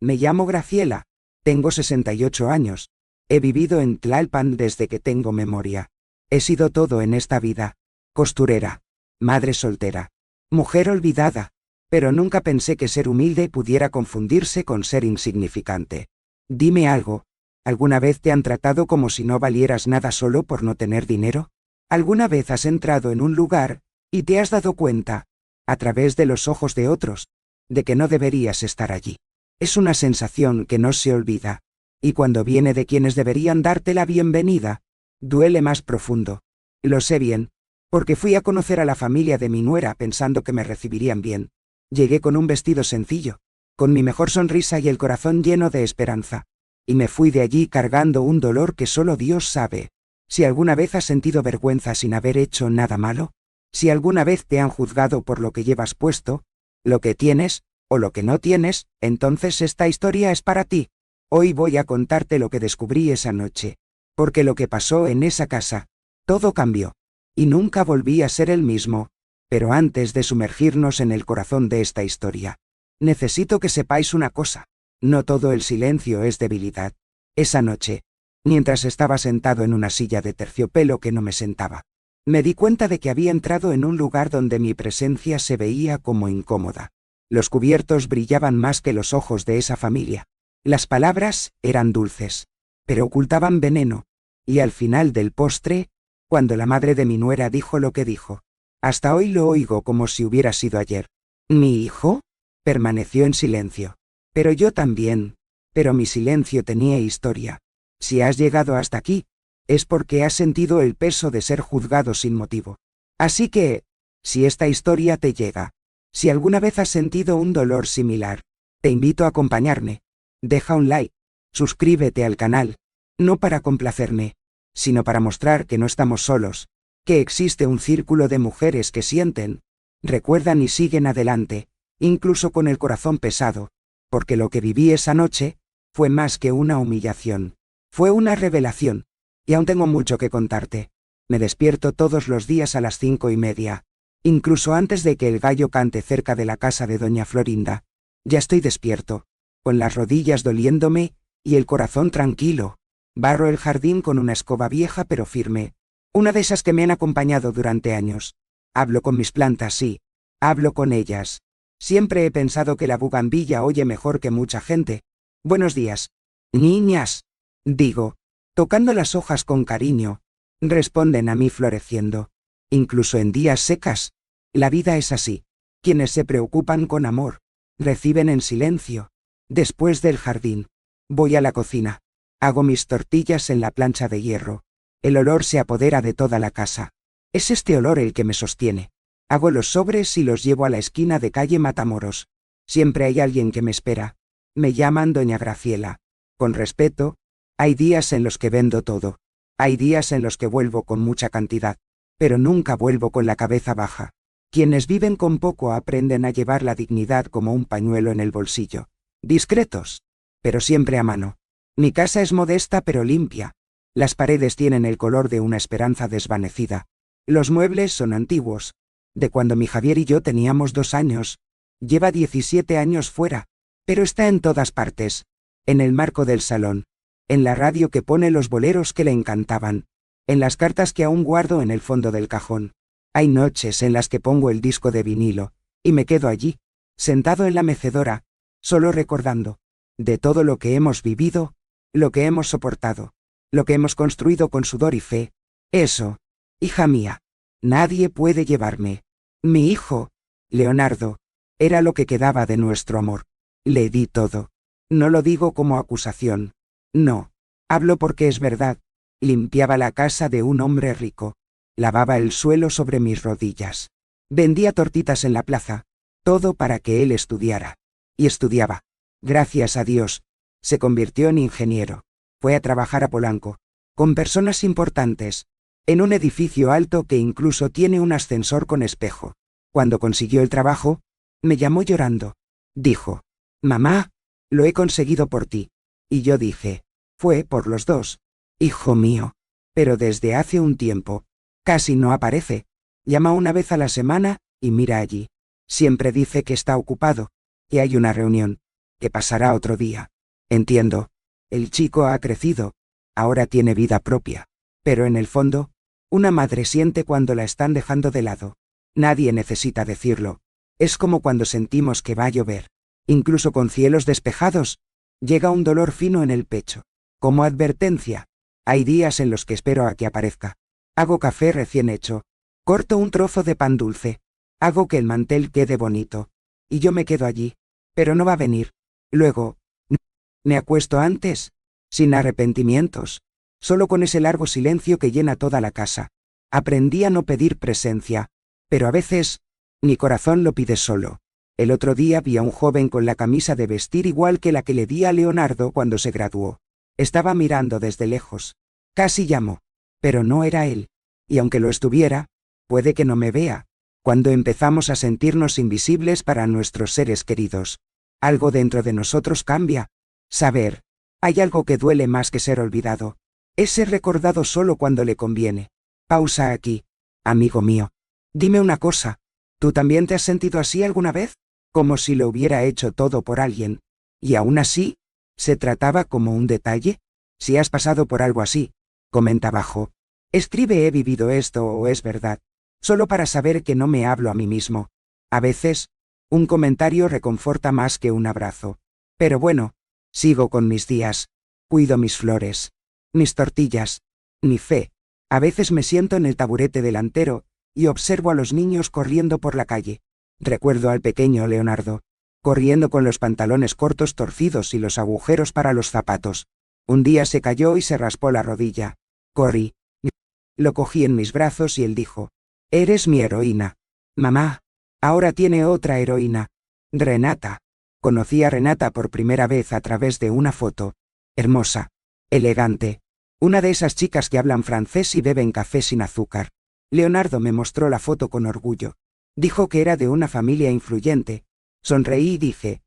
Me llamo Graciela. Tengo 68 años. He vivido en Tlalpan desde que tengo memoria. He sido todo en esta vida. Costurera. Madre soltera. Mujer olvidada. Pero nunca pensé que ser humilde pudiera confundirse con ser insignificante. Dime algo. ¿Alguna vez te han tratado como si no valieras nada solo por no tener dinero? ¿Alguna vez has entrado en un lugar y te has dado cuenta, a través de los ojos de otros, de que no deberías estar allí? Es una sensación que no se olvida, y cuando viene de quienes deberían darte la bienvenida, duele más profundo. Lo sé bien, porque fui a conocer a la familia de mi nuera pensando que me recibirían bien. Llegué con un vestido sencillo, con mi mejor sonrisa y el corazón lleno de esperanza, y me fui de allí cargando un dolor que solo Dios sabe. Si alguna vez has sentido vergüenza sin haber hecho nada malo, si alguna vez te han juzgado por lo que llevas puesto, lo que tienes, o lo que no tienes, entonces esta historia es para ti. Hoy voy a contarte lo que descubrí esa noche, porque lo que pasó en esa casa, todo cambió, y nunca volví a ser el mismo. Pero antes de sumergirnos en el corazón de esta historia, necesito que sepáis una cosa: no todo el silencio es debilidad. Esa noche, mientras estaba sentado en una silla de terciopelo que no me sentaba, me di cuenta de que había entrado en un lugar donde mi presencia se veía como incómoda. Los cubiertos brillaban más que los ojos de esa familia. Las palabras eran dulces, pero ocultaban veneno, y al final del postre, cuando la madre de mi nuera dijo lo que dijo, hasta hoy lo oigo como si hubiera sido ayer. ¿Mi hijo? Permaneció en silencio. Pero yo también. Pero mi silencio tenía historia. Si has llegado hasta aquí, es porque has sentido el peso de ser juzgado sin motivo. Así que, si esta historia te llega, si alguna vez has sentido un dolor similar, te invito a acompañarme. Deja un like, suscríbete al canal, no para complacerme, sino para mostrar que no estamos solos, que existe un círculo de mujeres que sienten, recuerdan y siguen adelante, incluso con el corazón pesado, porque lo que viví esa noche fue más que una humillación, fue una revelación, y aún tengo mucho que contarte. Me despierto todos los días a las 5:30, incluso antes de que el gallo cante cerca de la casa de doña Florinda. Ya estoy despierto, con las rodillas doliéndome y el corazón tranquilo. Barro el jardín con una escoba vieja pero firme, una de esas que me han acompañado durante años. Hablo con mis plantas, sí, hablo con ellas. Siempre he pensado que la bugambilla oye mejor que mucha gente. Buenos días, niñas, digo, tocando las hojas con cariño. Responden a mí floreciendo. Incluso en días secas, la vida es así. Quienes se preocupan con amor, reciben en silencio. Después del jardín, voy a la cocina. Hago mis tortillas en la plancha de hierro. El olor se apodera de toda la casa. Es este olor el que me sostiene. Hago los sobres y los llevo a la esquina de calle Matamoros. Siempre hay alguien que me espera. Me llaman doña Graciela. Con respeto, hay días en los que vendo todo. Hay días en los que vuelvo con mucha cantidad, pero nunca vuelvo con la cabeza baja. Quienes viven con poco aprenden a llevar la dignidad como un pañuelo en el bolsillo. Discretos, pero siempre a mano. Mi casa es modesta pero limpia. Las paredes tienen el color de una esperanza desvanecida. Los muebles son antiguos, de cuando mi Javier y yo teníamos 2 años. Lleva 17 años fuera, pero está en todas partes. En el marco del salón, en la radio que pone los boleros que le encantaban, en las cartas que aún guardo en el fondo del cajón. Hay noches en las que pongo el disco de vinilo, y me quedo allí, sentado en la mecedora, solo recordando, de todo lo que hemos vivido, lo que hemos soportado, lo que hemos construido con sudor y fe. Eso, hija mía, nadie puede llevarme. Mi hijo, Leonardo, era lo que quedaba de nuestro amor. Le di todo. No lo digo como acusación. No, hablo porque es verdad. Limpiaba la casa de un hombre rico. Lavaba el suelo sobre mis rodillas. Vendía tortitas en la plaza. Todo para que él estudiara. Y estudiaba. Gracias a Dios. Se convirtió en ingeniero. Fue a trabajar a Polanco, con personas importantes, en un edificio alto que incluso tiene un ascensor con espejo. Cuando consiguió el trabajo, me llamó llorando. Dijo, «Mamá, lo he conseguido por ti». Y yo dije, «Fue por los dos, hijo mío». Pero desde hace un tiempo, casi no aparece. Llama una vez a la semana, y mira allí. Siempre dice que está ocupado, que hay una reunión. que pasará otro día. Entiendo. El chico ha crecido. Ahora tiene vida propia. Pero en el fondo, una madre siente cuando la están dejando de lado. Nadie necesita decirlo. Es como cuando sentimos que va a llover. Incluso con cielos despejados, llega un dolor fino en el pecho. Como advertencia. Hay días en los que espero a que aparezca. Hago café recién hecho. Corto un trozo de pan dulce. Hago que el mantel quede bonito. Y yo me quedo allí. Pero no va a venir. Luego, me acuesto antes, sin arrepentimientos, solo con ese largo silencio que llena toda la casa. Aprendí a no pedir presencia, pero a veces, mi corazón lo pide solo. El otro día vi a un joven con la camisa de vestir igual que la que le di a Leonardo cuando se graduó. Estaba mirando desde lejos. Casi llamó, pero no era él. Y aunque lo estuviera, puede que no me vea. Cuando empezamos a sentirnos invisibles para nuestros seres queridos, algo dentro de nosotros cambia. Saber, hay algo que duele más que ser olvidado. Es ser recordado solo cuando le conviene. Pausa aquí. Amigo mío. Dime una cosa. ¿Tú también te has sentido así alguna vez? Como si lo hubiera hecho todo por alguien. Y aún así, ¿se trataba como un detalle? Si has pasado por algo así, comenta abajo. Escribe he vivido esto o es verdad. Solo para saber que no me hablo a mí mismo. A veces, un comentario reconforta más que un abrazo. Pero bueno, sigo con mis días. Cuido mis flores. Mis tortillas. Mi fe. A veces me siento en el taburete delantero y observo a los niños corriendo por la calle. Recuerdo al pequeño Leonardo, corriendo con los pantalones cortos torcidos y los agujeros para los zapatos. Un día se cayó y se raspó la rodilla. Corrí. Lo cogí en mis brazos y él dijo: «Eres mi heroína. Mamá, ahora tiene otra heroína. Renata». Conocí a Renata por primera vez a través de una foto. Hermosa. Elegante. Una de esas chicas que hablan francés y beben café sin azúcar. Leonardo me mostró la foto con orgullo. Dijo que era de una familia influyente. Sonreí y dije: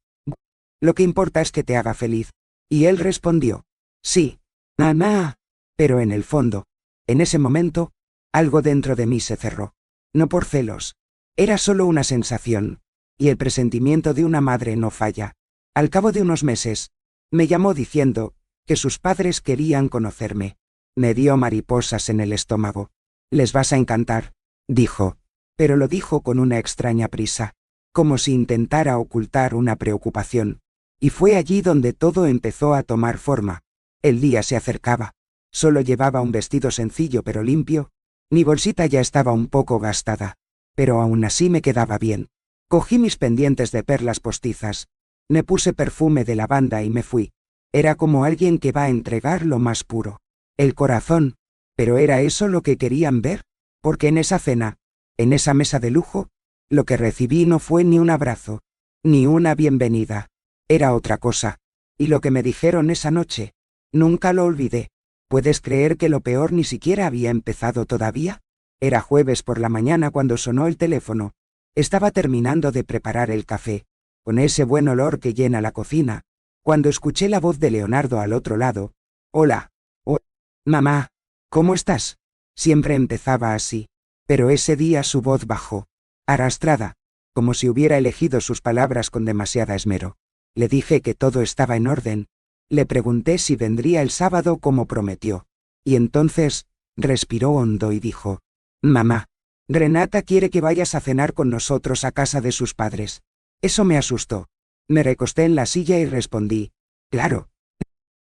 «Lo que importa es que te haga feliz». Y él respondió: «Sí, mamá». Pero en el fondo, en ese momento, algo dentro de mí se cerró. No por celos. Era solo una sensación. Y el presentimiento de una madre no falla. Al cabo de unos meses, me llamó diciendo que sus padres querían conocerme. Me dio mariposas en el estómago. «Les vas a encantar», dijo. Pero lo dijo con una extraña prisa, como si intentara ocultar una preocupación. Y fue allí donde todo empezó a tomar forma. El día se acercaba. Solo llevaba un vestido sencillo pero limpio. Mi bolsita ya estaba un poco gastada, pero aún así me quedaba bien. Cogí mis pendientes de perlas postizas. Me puse perfume de lavanda y me fui. Era como alguien que va a entregar lo más puro. El corazón. ¿Pero era eso lo que querían ver? Porque en esa cena, en esa mesa de lujo, lo que recibí no fue ni un abrazo, ni una bienvenida. Era otra cosa. Y lo que me dijeron esa noche, nunca lo olvidé. ¿Puedes creer que lo peor ni siquiera había empezado todavía? Era jueves por la mañana cuando sonó el teléfono. Estaba terminando de preparar el café, con ese buen olor que llena la cocina, cuando escuché la voz de Leonardo al otro lado. «Hola. Oh, mamá. ¿Cómo estás?». Siempre empezaba así, pero ese día su voz bajó, arrastrada, como si hubiera elegido sus palabras con demasiada esmero. Le dije que todo estaba en orden. Le pregunté si vendría el sábado como prometió. Y entonces, respiró hondo y dijo: «Mamá, Renata quiere que vayas a cenar con nosotros a casa de sus padres». Eso me asustó. Me recosté en la silla y respondí: «Claro».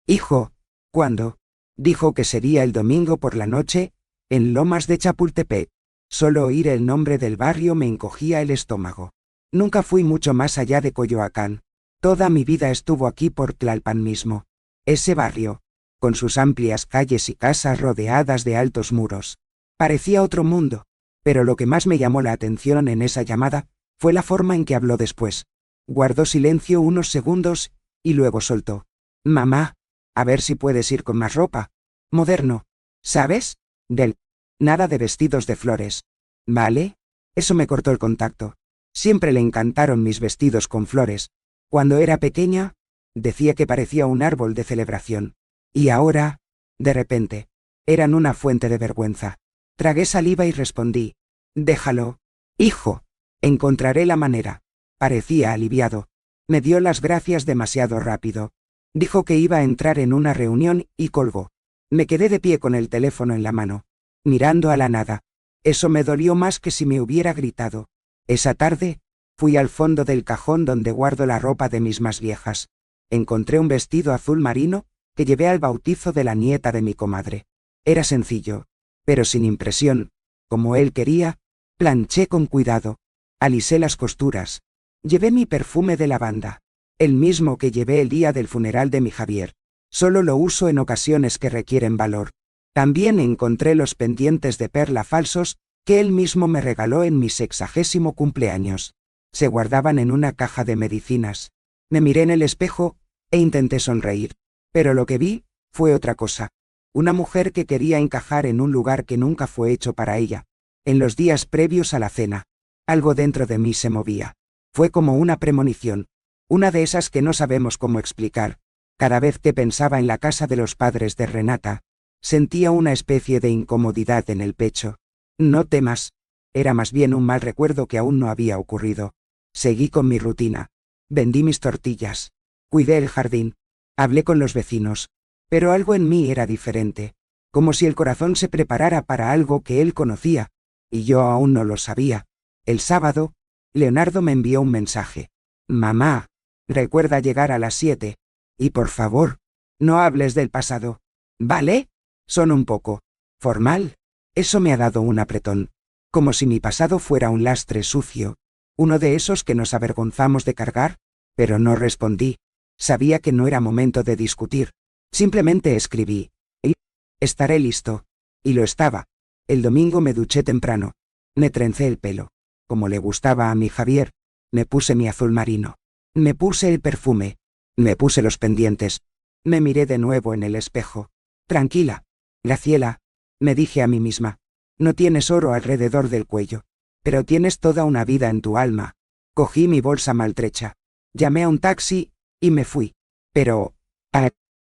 «Hijo, ¿cuándo?». Dijo que sería el domingo por la noche, en Lomas de Chapultepec. Solo oír el nombre del barrio me encogía el estómago. Nunca fui mucho más allá de Coyoacán. Toda mi vida estuvo aquí por Tlalpan mismo. Ese barrio, con sus amplias calles y casas rodeadas de altos muros, parecía otro mundo. Pero lo que más me llamó la atención en esa llamada fue la forma en que habló después. Guardó silencio unos segundos y luego soltó: «Mamá, a ver si puedes ir con más ropa. Moderno. ¿Sabes? Nada de vestidos de flores. ¿Vale?». Eso me cortó el contacto. Siempre le encantaron mis vestidos con flores. Cuando era pequeña, decía que parecía un árbol de celebración. Y ahora, de repente, eran una fuente de vergüenza. Tragué saliva y respondí: «Déjalo, hijo. Encontraré la manera». Parecía aliviado. Me dio las gracias demasiado rápido. Dijo que iba a entrar en una reunión y colgó. Me quedé de pie con el teléfono en la mano, mirando a la nada. Eso me dolió más que si me hubiera gritado. Esa tarde, fui al fondo del cajón donde guardo la ropa de mis más viejas. Encontré un vestido azul marino que llevé al bautizo de la nieta de mi comadre. Era sencillo, pero sin impresión. Como él quería, planché con cuidado. Alisé las costuras. Llevé mi perfume de lavanda, el mismo que llevé el día del funeral de mi Javier. Solo lo uso en ocasiones que requieren valor. También encontré los pendientes de perla falsos que él mismo me regaló en mi 60º cumpleaños. Se guardaban en una caja de medicinas. Me miré en el espejo e intenté sonreír, pero lo que vi fue otra cosa. Una mujer que quería encajar en un lugar que nunca fue hecho para ella. En los días previos a la cena, algo dentro de mí se movía. Fue como una premonición, una de esas que no sabemos cómo explicar. Cada vez que pensaba en la casa de los padres de Renata, sentía una especie de incomodidad en el pecho. No temas. Era más bien un mal recuerdo que aún no había ocurrido. Seguí con mi rutina. Vendí mis tortillas. Cuidé el jardín. Hablé con los vecinos. Pero algo en mí era diferente. Como si el corazón se preparara para algo que él conocía, y yo aún no lo sabía. El sábado, Leonardo me envió un mensaje. Mamá, recuerda llegar a las 7. Y por favor, no hables del pasado. ¿Vale? Son un poco formal. Eso me ha dado un apretón. Como si mi pasado fuera un lastre sucio. Uno de esos que nos avergonzamos de cargar. Pero no respondí. Sabía que no era momento de discutir. Simplemente escribí. Y estaré listo. Y lo estaba. El domingo me duché temprano. Me trencé el pelo, como le gustaba a mi Javier. Me puse mi azul marino. Me puse el perfume. Me puse los pendientes. Me miré de nuevo en el espejo. Tranquila, Graciela, me dije a mí misma. No tienes oro alrededor del cuello, pero tienes toda una vida en tu alma. Cogí mi bolsa maltrecha. Llamé a un taxi y me fui. Pero...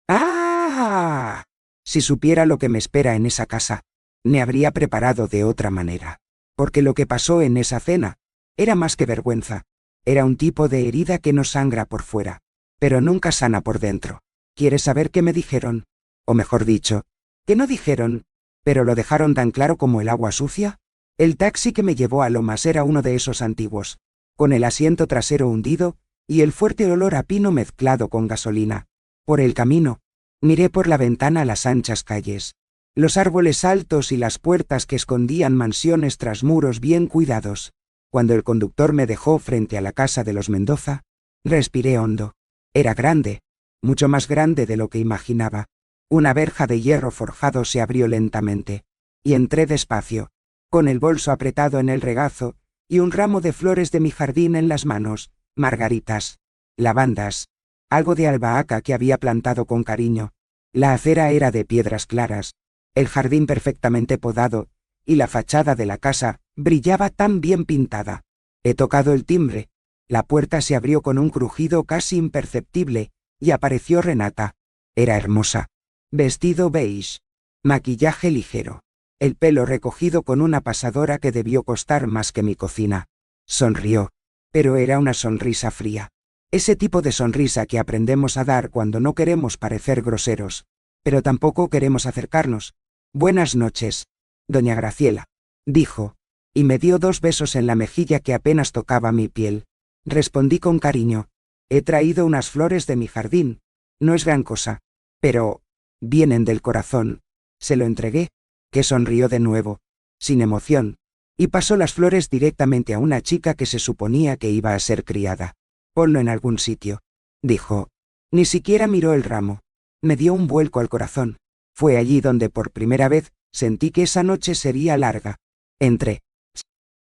¡Ah! Si supiera lo que me espera en esa casa, me habría preparado de otra manera. Porque lo que pasó en esa cena era más que vergüenza. Era un tipo de herida que no sangra por fuera, pero nunca sana por dentro. ¿Quieres saber qué me dijeron? O mejor dicho, ¿qué no dijeron, pero lo dejaron tan claro como el agua sucia? El taxi que me llevó a Lomas era uno de esos antiguos, con el asiento trasero hundido y el fuerte olor a pino mezclado con gasolina. Por el camino, miré por la ventana las anchas calles, los árboles altos y las puertas que escondían mansiones tras muros bien cuidados. Cuando el conductor me dejó frente a la casa de los Mendoza, respiré hondo. Era grande, mucho más grande de lo que imaginaba. Una verja de hierro forjado se abrió lentamente, y entré despacio, con el bolso apretado en el regazo, y un ramo de flores de mi jardín en las manos, margaritas, lavandas, algo de albahaca que había plantado con cariño. La acera era de piedras claras, el jardín perfectamente podado, y la fachada de la casa brillaba tan bien pintada. He tocado el timbre. La puerta se abrió con un crujido casi imperceptible, y apareció Renata. Era hermosa. Vestido beige. Maquillaje ligero. El pelo recogido con una pasadora que debió costar más que mi cocina. Sonrió. Pero era una sonrisa fría. Ese tipo de sonrisa que aprendemos a dar cuando no queremos parecer groseros, pero tampoco queremos acercarnos. Buenas noches, doña Graciela, dijo, y me dio 2 besos en la mejilla que apenas tocaba mi piel. Respondí con cariño. He traído unas flores de mi jardín. No es gran cosa, pero vienen del corazón. Se lo entregué, que sonrió de nuevo, sin emoción, y pasó las flores directamente a una chica que se suponía que iba a ser criada. Ponlo en algún sitio, dijo. Ni siquiera miró el ramo. Me dio un vuelco al corazón. Fue allí donde por primera vez sentí que esa noche sería larga. Entré.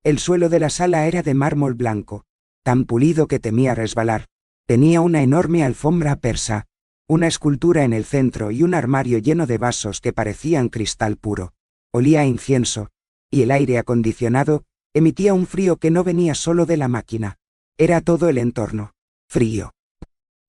El suelo de la sala era de mármol blanco, tan pulido que temía resbalar. Tenía una enorme alfombra persa, una escultura en el centro y un armario lleno de vasos que parecían cristal puro. Olía a incienso, y el aire acondicionado emitía un frío que no venía solo de la máquina. Era todo el entorno. Frío.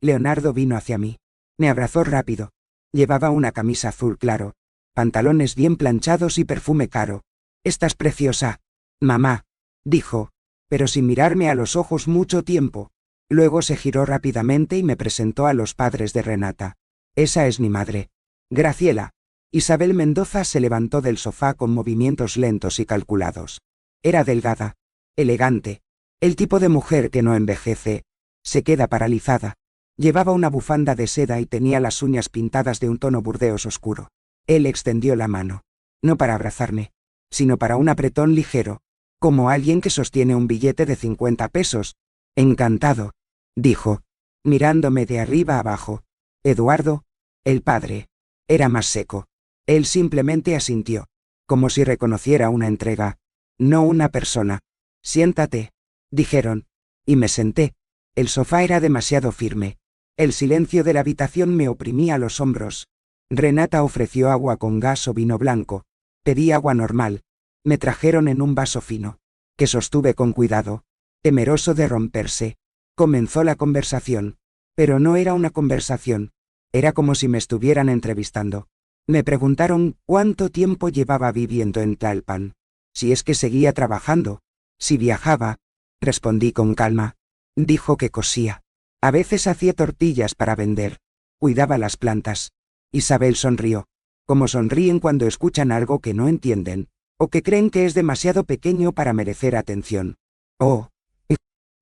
Leonardo vino hacia mí. Me abrazó rápido. Llevaba una camisa azul claro, pantalones bien planchados y perfume caro. «Estás preciosa, mamá», dijo, pero sin mirarme a los ojos mucho tiempo. Luego se giró rápidamente y me presentó a los padres de Renata. Esa es mi madre. Graciela. Isabel Mendoza se levantó del sofá con movimientos lentos y calculados. Era delgada, elegante, el tipo de mujer que no envejece, se queda paralizada. Llevaba una bufanda de seda y tenía las uñas pintadas de un tono burdeos oscuro. Él extendió la mano, no para abrazarme, sino para un apretón ligero, como alguien que sostiene un billete de 50 pesos. Encantado, dijo, mirándome de arriba abajo. Eduardo, el padre, era más seco. Él simplemente asintió, como si reconociera una entrega, no una persona. Siéntate, dijeron, y me senté. El sofá era demasiado firme. El silencio de la habitación me oprimía los hombros. Renata ofreció agua con gas o vino blanco. Pedí agua normal. Me trajeron en un vaso fino, que sostuve con cuidado, temeroso de romperse. Comenzó la conversación, pero no era una conversación. Era como si me estuvieran entrevistando. Me preguntaron cuánto tiempo llevaba viviendo en Tlalpan, si es que seguía trabajando, si viajaba. Respondí con calma. Dijo que cosía. A veces hacía tortillas para vender. Cuidaba las plantas. Isabel sonrió, como sonríen cuando escuchan algo que no entienden, o que creen que es demasiado pequeño para merecer atención. Oh,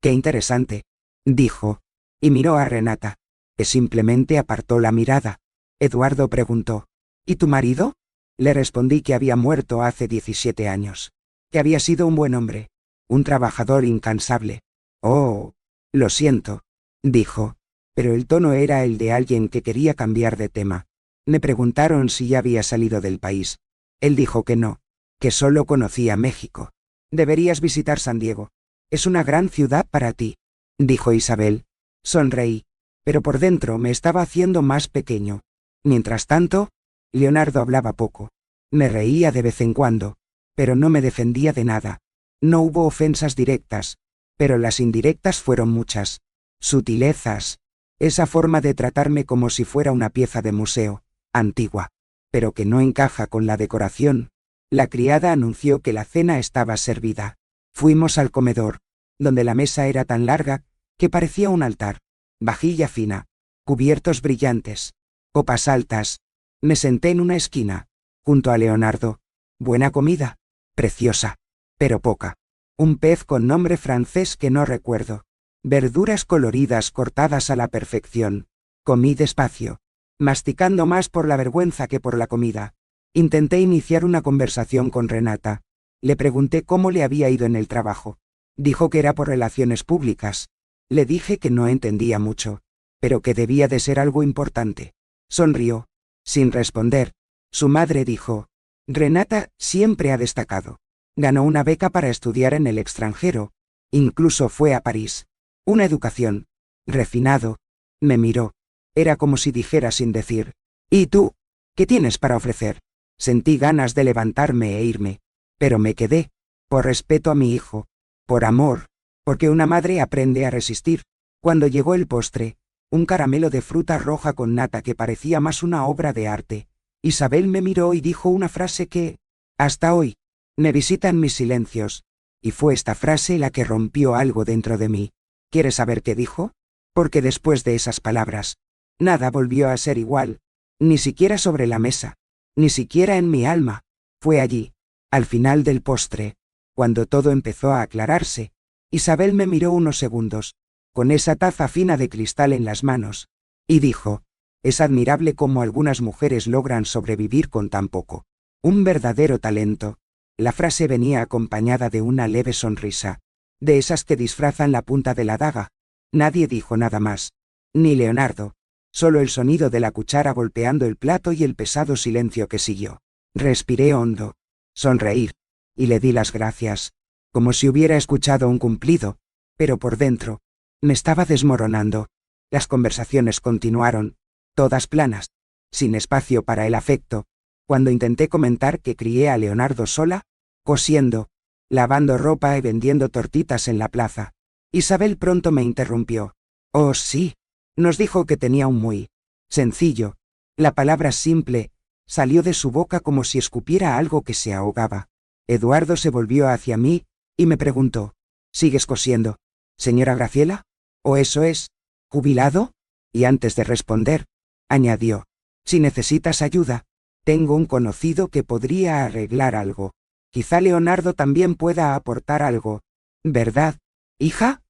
qué interesante, dijo, y miró a Renata, que simplemente apartó la mirada. Eduardo preguntó, ¿y tu marido? Le respondí que había muerto hace 17 años, que había sido un buen hombre, un trabajador incansable. Oh, lo siento, dijo, pero el tono era el de alguien que quería cambiar de tema. Me preguntaron si ya había salido del país. Él dijo que no, que solo conocía México. Deberías visitar San Diego. Es una gran ciudad para ti, dijo Isabel. Sonreí, pero por dentro me estaba haciendo más pequeño. Mientras tanto, Leonardo hablaba poco. Me reía de vez en cuando, pero no me defendía de nada. No hubo ofensas directas, pero las indirectas fueron muchas. Sutilezas. Esa forma de tratarme como si fuera una pieza de museo, antigua, pero que no encaja con la decoración. La criada anunció que la cena estaba servida. Fuimos al comedor, donde la mesa era tan larga que parecía un altar. Vajilla fina, cubiertos brillantes, copas altas. Me senté en una esquina, junto a Leonardo. Buena comida, preciosa, pero poca. Un pez con nombre francés que no recuerdo. Verduras coloridas cortadas a la perfección. Comí despacio, masticando más por la vergüenza que por la comida. Intenté iniciar una conversación con Renata. Le pregunté cómo le había ido en el trabajo. Dijo que era por relaciones públicas. Le dije que no entendía mucho, pero que debía de ser algo importante. Sonrió, sin responder. Su madre dijo, Renata siempre ha destacado. Ganó una beca para estudiar en el extranjero. Incluso fue a París. Una educación. Refinado. Me miró. Era como si dijera sin decir, ¿y tú? ¿Qué tienes para ofrecer? Sentí ganas de levantarme e irme, pero me quedé, por respeto a mi hijo, por amor, porque una madre aprende a resistir. Cuando llegó el postre, un caramelo de fruta roja con nata que parecía más una obra de arte, Isabel me miró y dijo una frase que, hasta hoy, me visitan mis silencios, y fue esta frase la que rompió algo dentro de mí. ¿Quieres saber qué dijo? Porque después de esas palabras, nada volvió a ser igual, ni siquiera sobre la mesa, ni siquiera en mi alma. Fue allí, al final del postre, cuando todo empezó a aclararse. Isabel me miró unos segundos, con esa taza fina de cristal en las manos, y dijo, es admirable cómo algunas mujeres logran sobrevivir con tan poco. Un verdadero talento. La frase venía acompañada de una leve sonrisa, de esas que disfrazan la punta de la daga. Nadie dijo nada más, ni Leonardo, solo el sonido de la cuchara golpeando el plato y el pesado silencio que siguió. Respiré hondo, sonreí, y le di las gracias, como si hubiera escuchado un cumplido, pero por dentro, me estaba desmoronando. Las conversaciones continuaron, todas planas, sin espacio para el afecto. Cuando intenté comentar que crié a Leonardo sola, cosiendo, lavando ropa y vendiendo tortitas en la plaza, Isabel pronto me interrumpió. Oh sí, nos dijo que tenía un muy sencillo. La palabra simple salió de su boca como si escupiera algo que se ahogaba. Eduardo se volvió hacia mí y me preguntó, ¿sigues cosiendo, señora Graciela? ¿O eso es? ¿Jubilado? Y antes de responder, añadió, si necesitas ayuda, tengo un conocido que podría arreglar algo. Quizá Leonardo también pueda aportar algo. ¿Verdad, hija?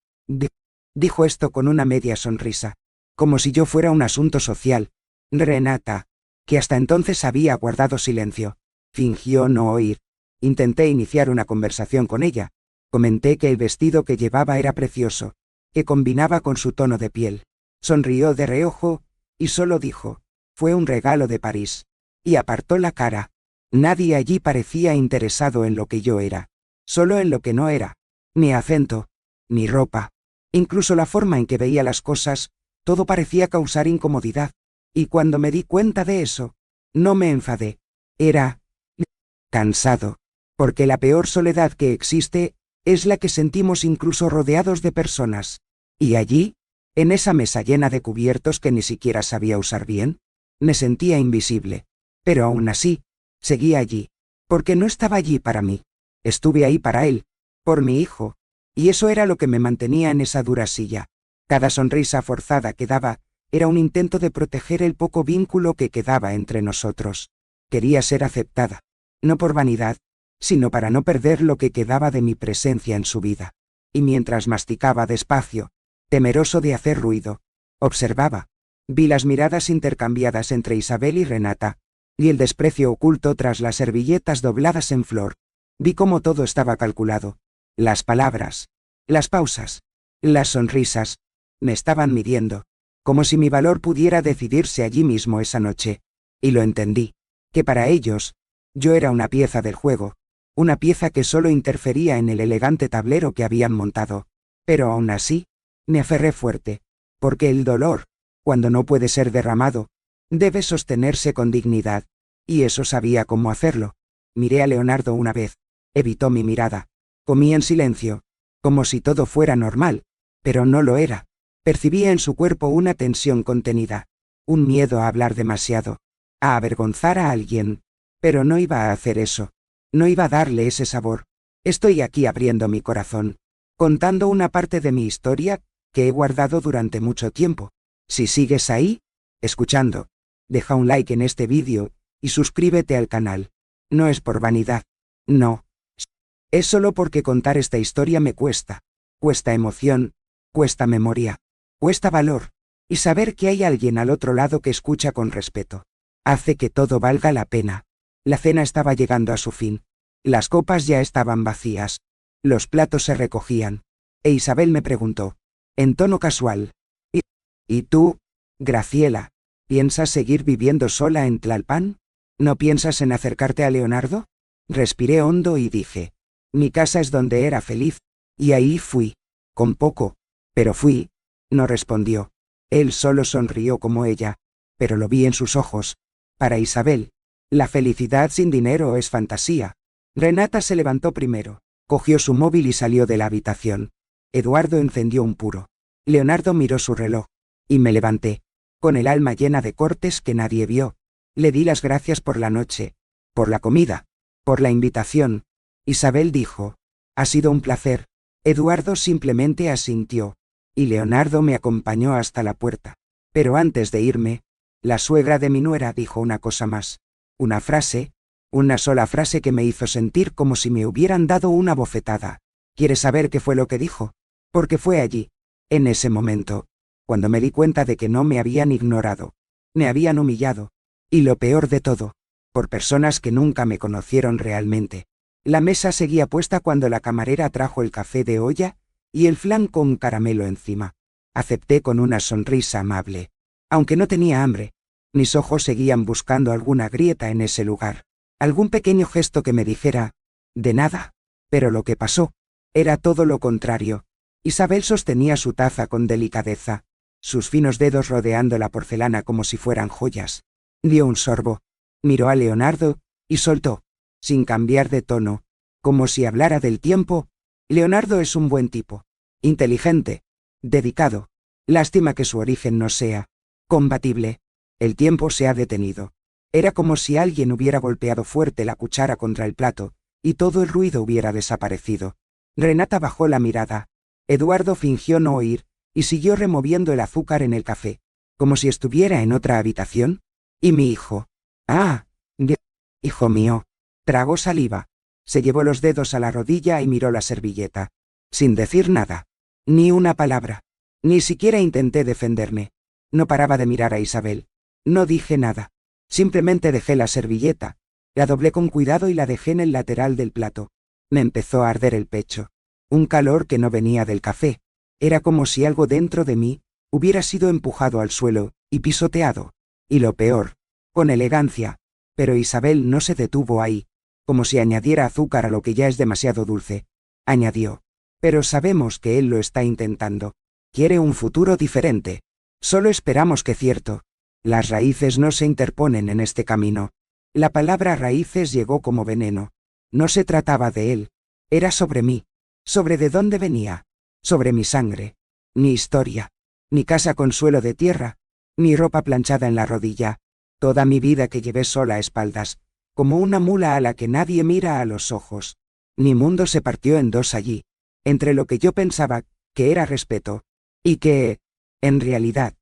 Dijo esto con una media sonrisa, como si yo fuera un asunto social. Renata, que hasta entonces había guardado silencio, fingió no oír. Intenté iniciar una conversación con ella. Comenté que el vestido que llevaba era precioso, que combinaba con su tono de piel. Sonrió de reojo, y solo dijo, fue un regalo de París. Y apartó la cara. Nadie allí parecía interesado en lo que yo era, solo en lo que no era. Ni acento, ni ropa. Incluso la forma en que veía las cosas, todo parecía causar incomodidad. Y cuando me di cuenta de eso, no me enfadé. Era cansado. Porque la peor soledad que existe es la que sentimos incluso rodeados de personas. Y allí, en esa mesa llena de cubiertos que ni siquiera sabía usar bien, me sentía invisible. Pero aún así, seguía allí. Porque no estaba allí para mí. Estuve ahí para él, por mi hijo. Y eso era lo que me mantenía en esa dura silla. Cada sonrisa forzada que daba era un intento de proteger el poco vínculo que quedaba entre nosotros. Quería ser aceptada, no por vanidad, sino para no perder lo que quedaba de mi presencia en su vida. Y mientras masticaba despacio, temeroso de hacer ruido, observaba. Vi las miradas intercambiadas entre Isabel y Renata, y el desprecio oculto tras las servilletas dobladas en flor. Vi cómo todo estaba calculado. Las palabras, las pausas, las sonrisas, me estaban midiendo, como si mi valor pudiera decidirse allí mismo esa noche. Y lo entendí, que para ellos, yo era una pieza del juego, una pieza que solo interfería en el elegante tablero que habían montado. Pero aún así, me aferré fuerte, porque el dolor, cuando no puede ser derramado, debe sostenerse con dignidad, y eso sabía cómo hacerlo. Miré a Leonardo una vez, evitó mi mirada. Comí en silencio, como si todo fuera normal, pero no lo era. Percibía en su cuerpo una tensión contenida, un miedo a hablar demasiado, a avergonzar a alguien, pero no iba a hacer eso, no iba a darle ese sabor. Estoy aquí abriendo mi corazón, contando una parte de mi historia que he guardado durante mucho tiempo. Si sigues ahí, escuchando, deja un like en este vídeo y suscríbete al canal. No es por vanidad, no. Es solo porque contar esta historia me cuesta. Cuesta emoción, cuesta memoria, cuesta valor, y saber que hay alguien al otro lado que escucha con respeto. Hace que todo valga la pena. La cena estaba llegando a su fin. Las copas ya estaban vacías. Los platos se recogían. E Isabel me preguntó, en tono casual, ¿Y tú, Graciela, piensas seguir viviendo sola en Tlalpan? ¿No piensas en acercarte a Leonardo? Respiré hondo y dije, mi casa es donde era feliz, y ahí fui, con poco, pero fui. No respondió. Él solo sonrió como ella, pero lo vi en sus ojos. Para Isabel, la felicidad sin dinero es fantasía. Renata se levantó primero, cogió su móvil y salió de la habitación. Eduardo encendió un puro. Leonardo miró su reloj, y me levanté, con el alma llena de cortes que nadie vio. Le di las gracias por la noche, por la comida, por la invitación. Isabel dijo, ha sido un placer. Eduardo simplemente asintió, y Leonardo me acompañó hasta la puerta. Pero antes de irme, la suegra de mi nuera dijo una cosa más. Una frase, una sola frase que me hizo sentir como si me hubieran dado una bofetada. ¿Quieres saber qué fue lo que dijo? Porque fue allí, en ese momento, cuando me di cuenta de que no me habían ignorado, me habían humillado, y lo peor de todo, por personas que nunca me conocieron realmente. La mesa seguía puesta cuando la camarera trajo el café de olla y el flan con caramelo encima. Acepté con una sonrisa amable. Aunque no tenía hambre, mis ojos seguían buscando alguna grieta en ese lugar, algún pequeño gesto que me dijera, de nada. Pero lo que pasó era todo lo contrario. Isabel sostenía su taza con delicadeza, sus finos dedos rodeando la porcelana como si fueran joyas. Dio un sorbo, miró a Leonardo, y soltó, sin cambiar de tono, como si hablara del tiempo, Leonardo es un buen tipo, inteligente, dedicado. Lástima que su origen no sea compatible. El tiempo se ha detenido. Era como si alguien hubiera golpeado fuerte la cuchara contra el plato, y todo el ruido hubiera desaparecido. Renata bajó la mirada. Eduardo fingió no oír, y siguió removiendo el azúcar en el café, como si estuviera en otra habitación. ¿Y mi hijo? Ah, hijo mío. Tragó saliva. Se llevó los dedos a la rodilla y miró la servilleta. Sin decir nada. Ni una palabra. Ni siquiera intenté defenderme. No paraba de mirar a Isabel. No dije nada. Simplemente dejé la servilleta. La doblé con cuidado y la dejé en el lateral del plato. Me empezó a arder el pecho. Un calor que no venía del café. Era como si algo dentro de mí hubiera sido empujado al suelo y pisoteado. Y lo peor, con elegancia. Pero Isabel no se detuvo ahí, como si añadiera azúcar a lo que ya es demasiado dulce. Añadió: pero sabemos que él lo está intentando. Quiere un futuro diferente. Solo esperamos que cierto. Las raíces no se interponen en este camino. La palabra raíces llegó como veneno. No se trataba de él. Era sobre mí. Sobre de dónde venía. Sobre mi sangre. Mi historia. Mi casa con suelo de tierra. Mi ropa planchada en la rodilla. Toda mi vida que llevé sola a espaldas, como una mula a la que nadie mira a los ojos. Mi mundo se partió en dos allí, entre lo que yo pensaba que era respeto, y que, en realidad,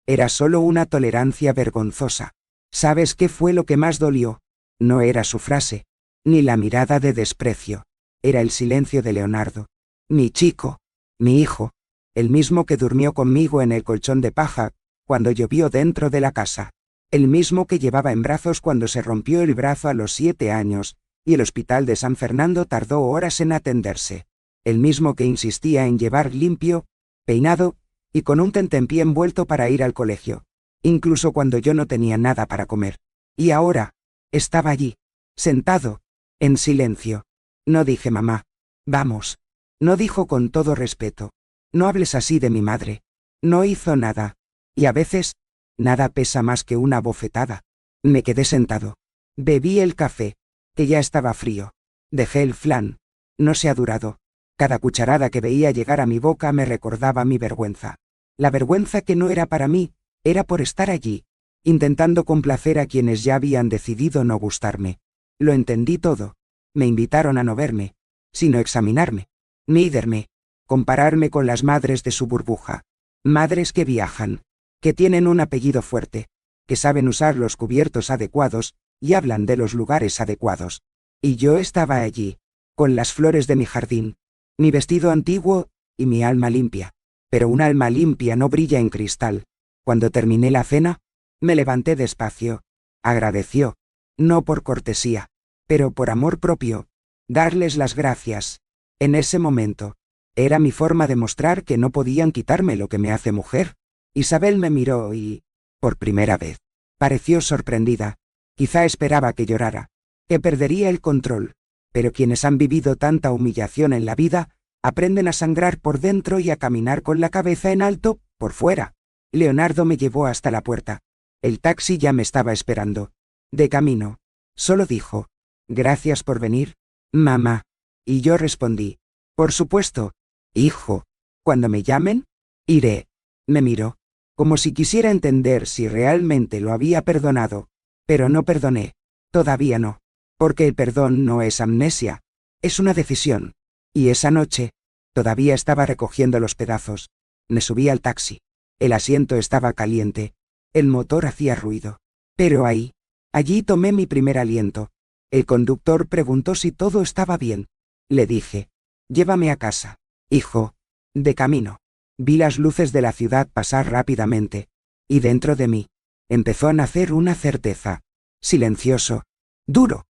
era solo una tolerancia vergonzosa. ¿Sabes qué fue lo que más dolió? No era su frase, ni la mirada de desprecio. Era el silencio de Leonardo. Mi chico, mi hijo, el mismo que durmió conmigo en el colchón de paja, cuando llovió dentro de la casa. El mismo que llevaba en brazos cuando se rompió el brazo a los 7 años, y el hospital de San Fernando tardó horas en atenderse. El mismo que insistía en llevar limpio, peinado, y con un tentempié envuelto para ir al colegio, incluso cuando yo no tenía nada para comer. Y ahora, estaba allí, sentado, en silencio. No dije mamá. Vamos. No dijo con todo respeto. No hables así de mi madre. No hizo nada. Y a veces, nada pesa más que una bofetada. Me quedé sentado. Bebí el café, que ya estaba frío. Dejé el flan. No se ha durado. Cada cucharada que veía llegar a mi boca me recordaba mi vergüenza. La vergüenza que no era para mí, era por estar allí, intentando complacer a quienes ya habían decidido no gustarme. Lo entendí todo. Me invitaron a no verme, sino examinarme, míderme, compararme con las madres de su burbuja. Madres que viajan, que tienen un apellido fuerte, que saben usar los cubiertos adecuados y hablan de los lugares adecuados. Y yo estaba allí, con las flores de mi jardín, mi vestido antiguo y mi alma limpia. Pero un alma limpia no brilla en cristal. Cuando terminé la cena, me levanté despacio. Agradeció, no por cortesía, pero por amor propio, darles las gracias. En ese momento, era mi forma de mostrar que no podían quitarme lo que me hace mujer. Isabel me miró y, por primera vez, pareció sorprendida. Quizá esperaba que llorara, que perdería el control, pero quienes han vivido tanta humillación en la vida, aprenden a sangrar por dentro y a caminar con la cabeza en alto, por fuera. Leonardo me llevó hasta la puerta. El taxi ya me estaba esperando. De camino, solo dijo: «Gracias por venir, mamá». Y yo respondí: «Por supuesto, hijo. Cuando me llamen, iré». Me miró, como si quisiera entender si realmente lo había perdonado. Pero no perdoné. Todavía no. Porque el perdón no es amnesia. Es una decisión. Y esa noche, todavía estaba recogiendo los pedazos. Me subí al taxi. El asiento estaba caliente. El motor hacía ruido. Pero allí tomé mi primer aliento. El conductor preguntó si todo estaba bien. Le dije: «Llévame a casa, hijo». De camino, vi las luces de la ciudad pasar rápidamente. Y dentro de mí, empezó a nacer una certeza. Silencioso, duro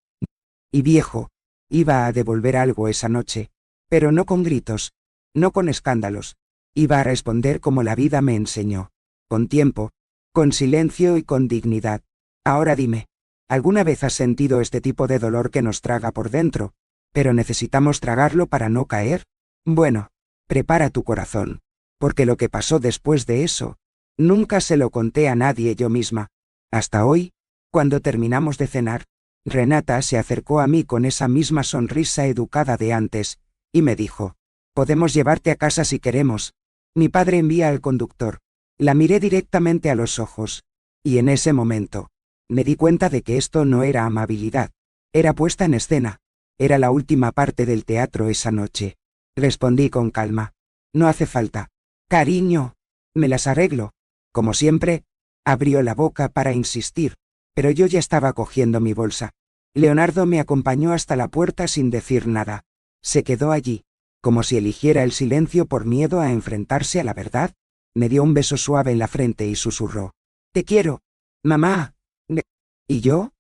y viejo. Iba a devolver algo esa noche. Pero no con gritos, no con escándalos. Iba a responder como la vida me enseñó. Con tiempo, con silencio y con dignidad. Ahora dime, ¿alguna vez has sentido este tipo de dolor que nos traga por dentro, pero necesitamos tragarlo para no caer? Bueno, prepara tu corazón, porque lo que pasó después de eso, nunca se lo conté a nadie yo misma. Hasta hoy, cuando terminamos de cenar, Renata se acercó a mí con esa misma sonrisa educada de antes, y me dijo: «Podemos llevarte a casa si queremos». Mi padre envía al conductor. La miré directamente a los ojos, y en ese momento, me di cuenta de que esto no era amabilidad. Era puesta en escena. Era la última parte del teatro esa noche. Respondí con calma: «No hace falta. Cariño, me las arreglo. Como siempre, abrió la boca para insistir, pero yo ya estaba cogiendo mi bolsa. Leonardo me acompañó hasta la puerta sin decir nada. Se quedó allí, como si eligiera el silencio por miedo a enfrentarse a la verdad. Me dio un beso suave en la frente y susurró: «Te quiero, mamá». ¿Y yo?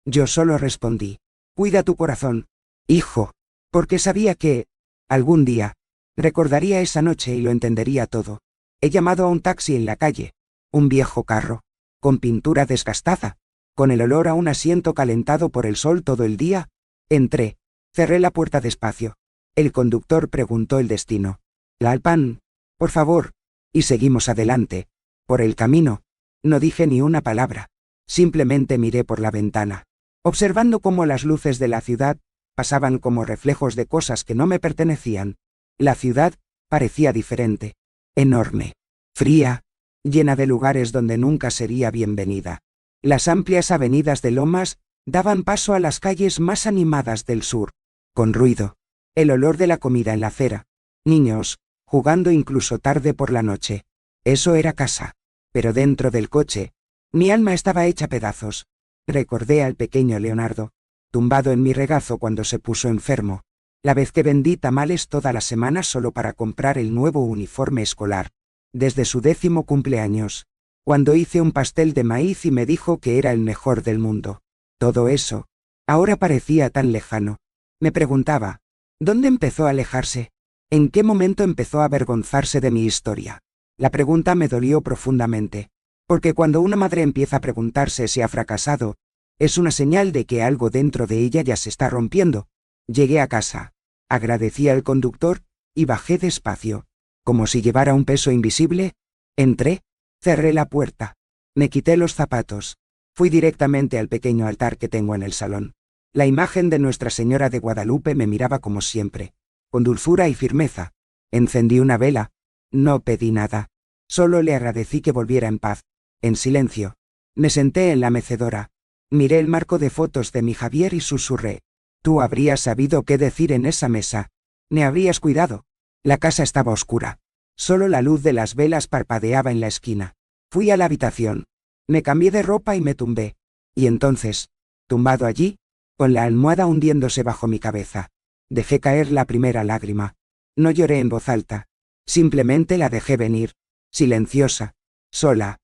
Yo solo respondí: «Cuida tu corazón, hijo», porque sabía que, algún día, recordaría esa noche y lo entendería todo. He llamado a un taxi en la calle, un viejo carro, con pintura desgastada, con el olor a un asiento calentado por el sol todo el día. Entré, cerré la puerta despacio. El conductor preguntó el destino. «Tlalpan, por favor», y seguimos adelante. Por el camino, no dije ni una palabra, simplemente miré por la ventana, observando cómo las luces de la ciudad pasaban como reflejos de cosas que no me pertenecían. La ciudad parecía diferente, enorme, fría, llena de lugares donde nunca sería bienvenida. Las amplias avenidas de lomas daban paso a las calles más animadas del sur, con ruido, el olor de la comida en la acera, niños, jugando incluso tarde por la noche. Eso era casa. Pero dentro del coche, mi alma estaba hecha pedazos. Recordé al pequeño Leonardo, tumbado en mi regazo cuando se puso enfermo, la vez que vendí tamales toda la semana solo para comprar el nuevo uniforme escolar, desde su 10º cumpleaños, cuando hice un pastel de maíz y me dijo que era el mejor del mundo. Todo eso, ahora parecía tan lejano. Me preguntaba, ¿dónde empezó a alejarse? ¿En qué momento empezó a avergonzarse de mi historia? La pregunta me dolió profundamente, porque cuando una madre empieza a preguntarse si ha fracasado, es una señal de que algo dentro de ella ya se está rompiendo. Llegué a casa, agradecí al conductor y bajé despacio, como si llevara un peso invisible. Entré, cerré la puerta, me quité los zapatos, fui directamente al pequeño altar que tengo en el salón. La imagen de Nuestra Señora de Guadalupe me miraba como siempre, con dulzura y firmeza. Encendí una vela, no pedí nada, solo le agradecí que volviera en paz. En silencio, me senté en la mecedora, miré el marco de fotos de mi Javier y susurré: «Tú habrías sabido qué decir en esa mesa. Me habrías cuidado». La casa estaba oscura. Solo la luz de las velas parpadeaba en la esquina. Fui a la habitación. Me cambié de ropa y me tumbé. Y entonces, tumbado allí, con la almohada hundiéndose bajo mi cabeza, dejé caer la primera lágrima. No lloré en voz alta. Simplemente la dejé venir, silenciosa, sola.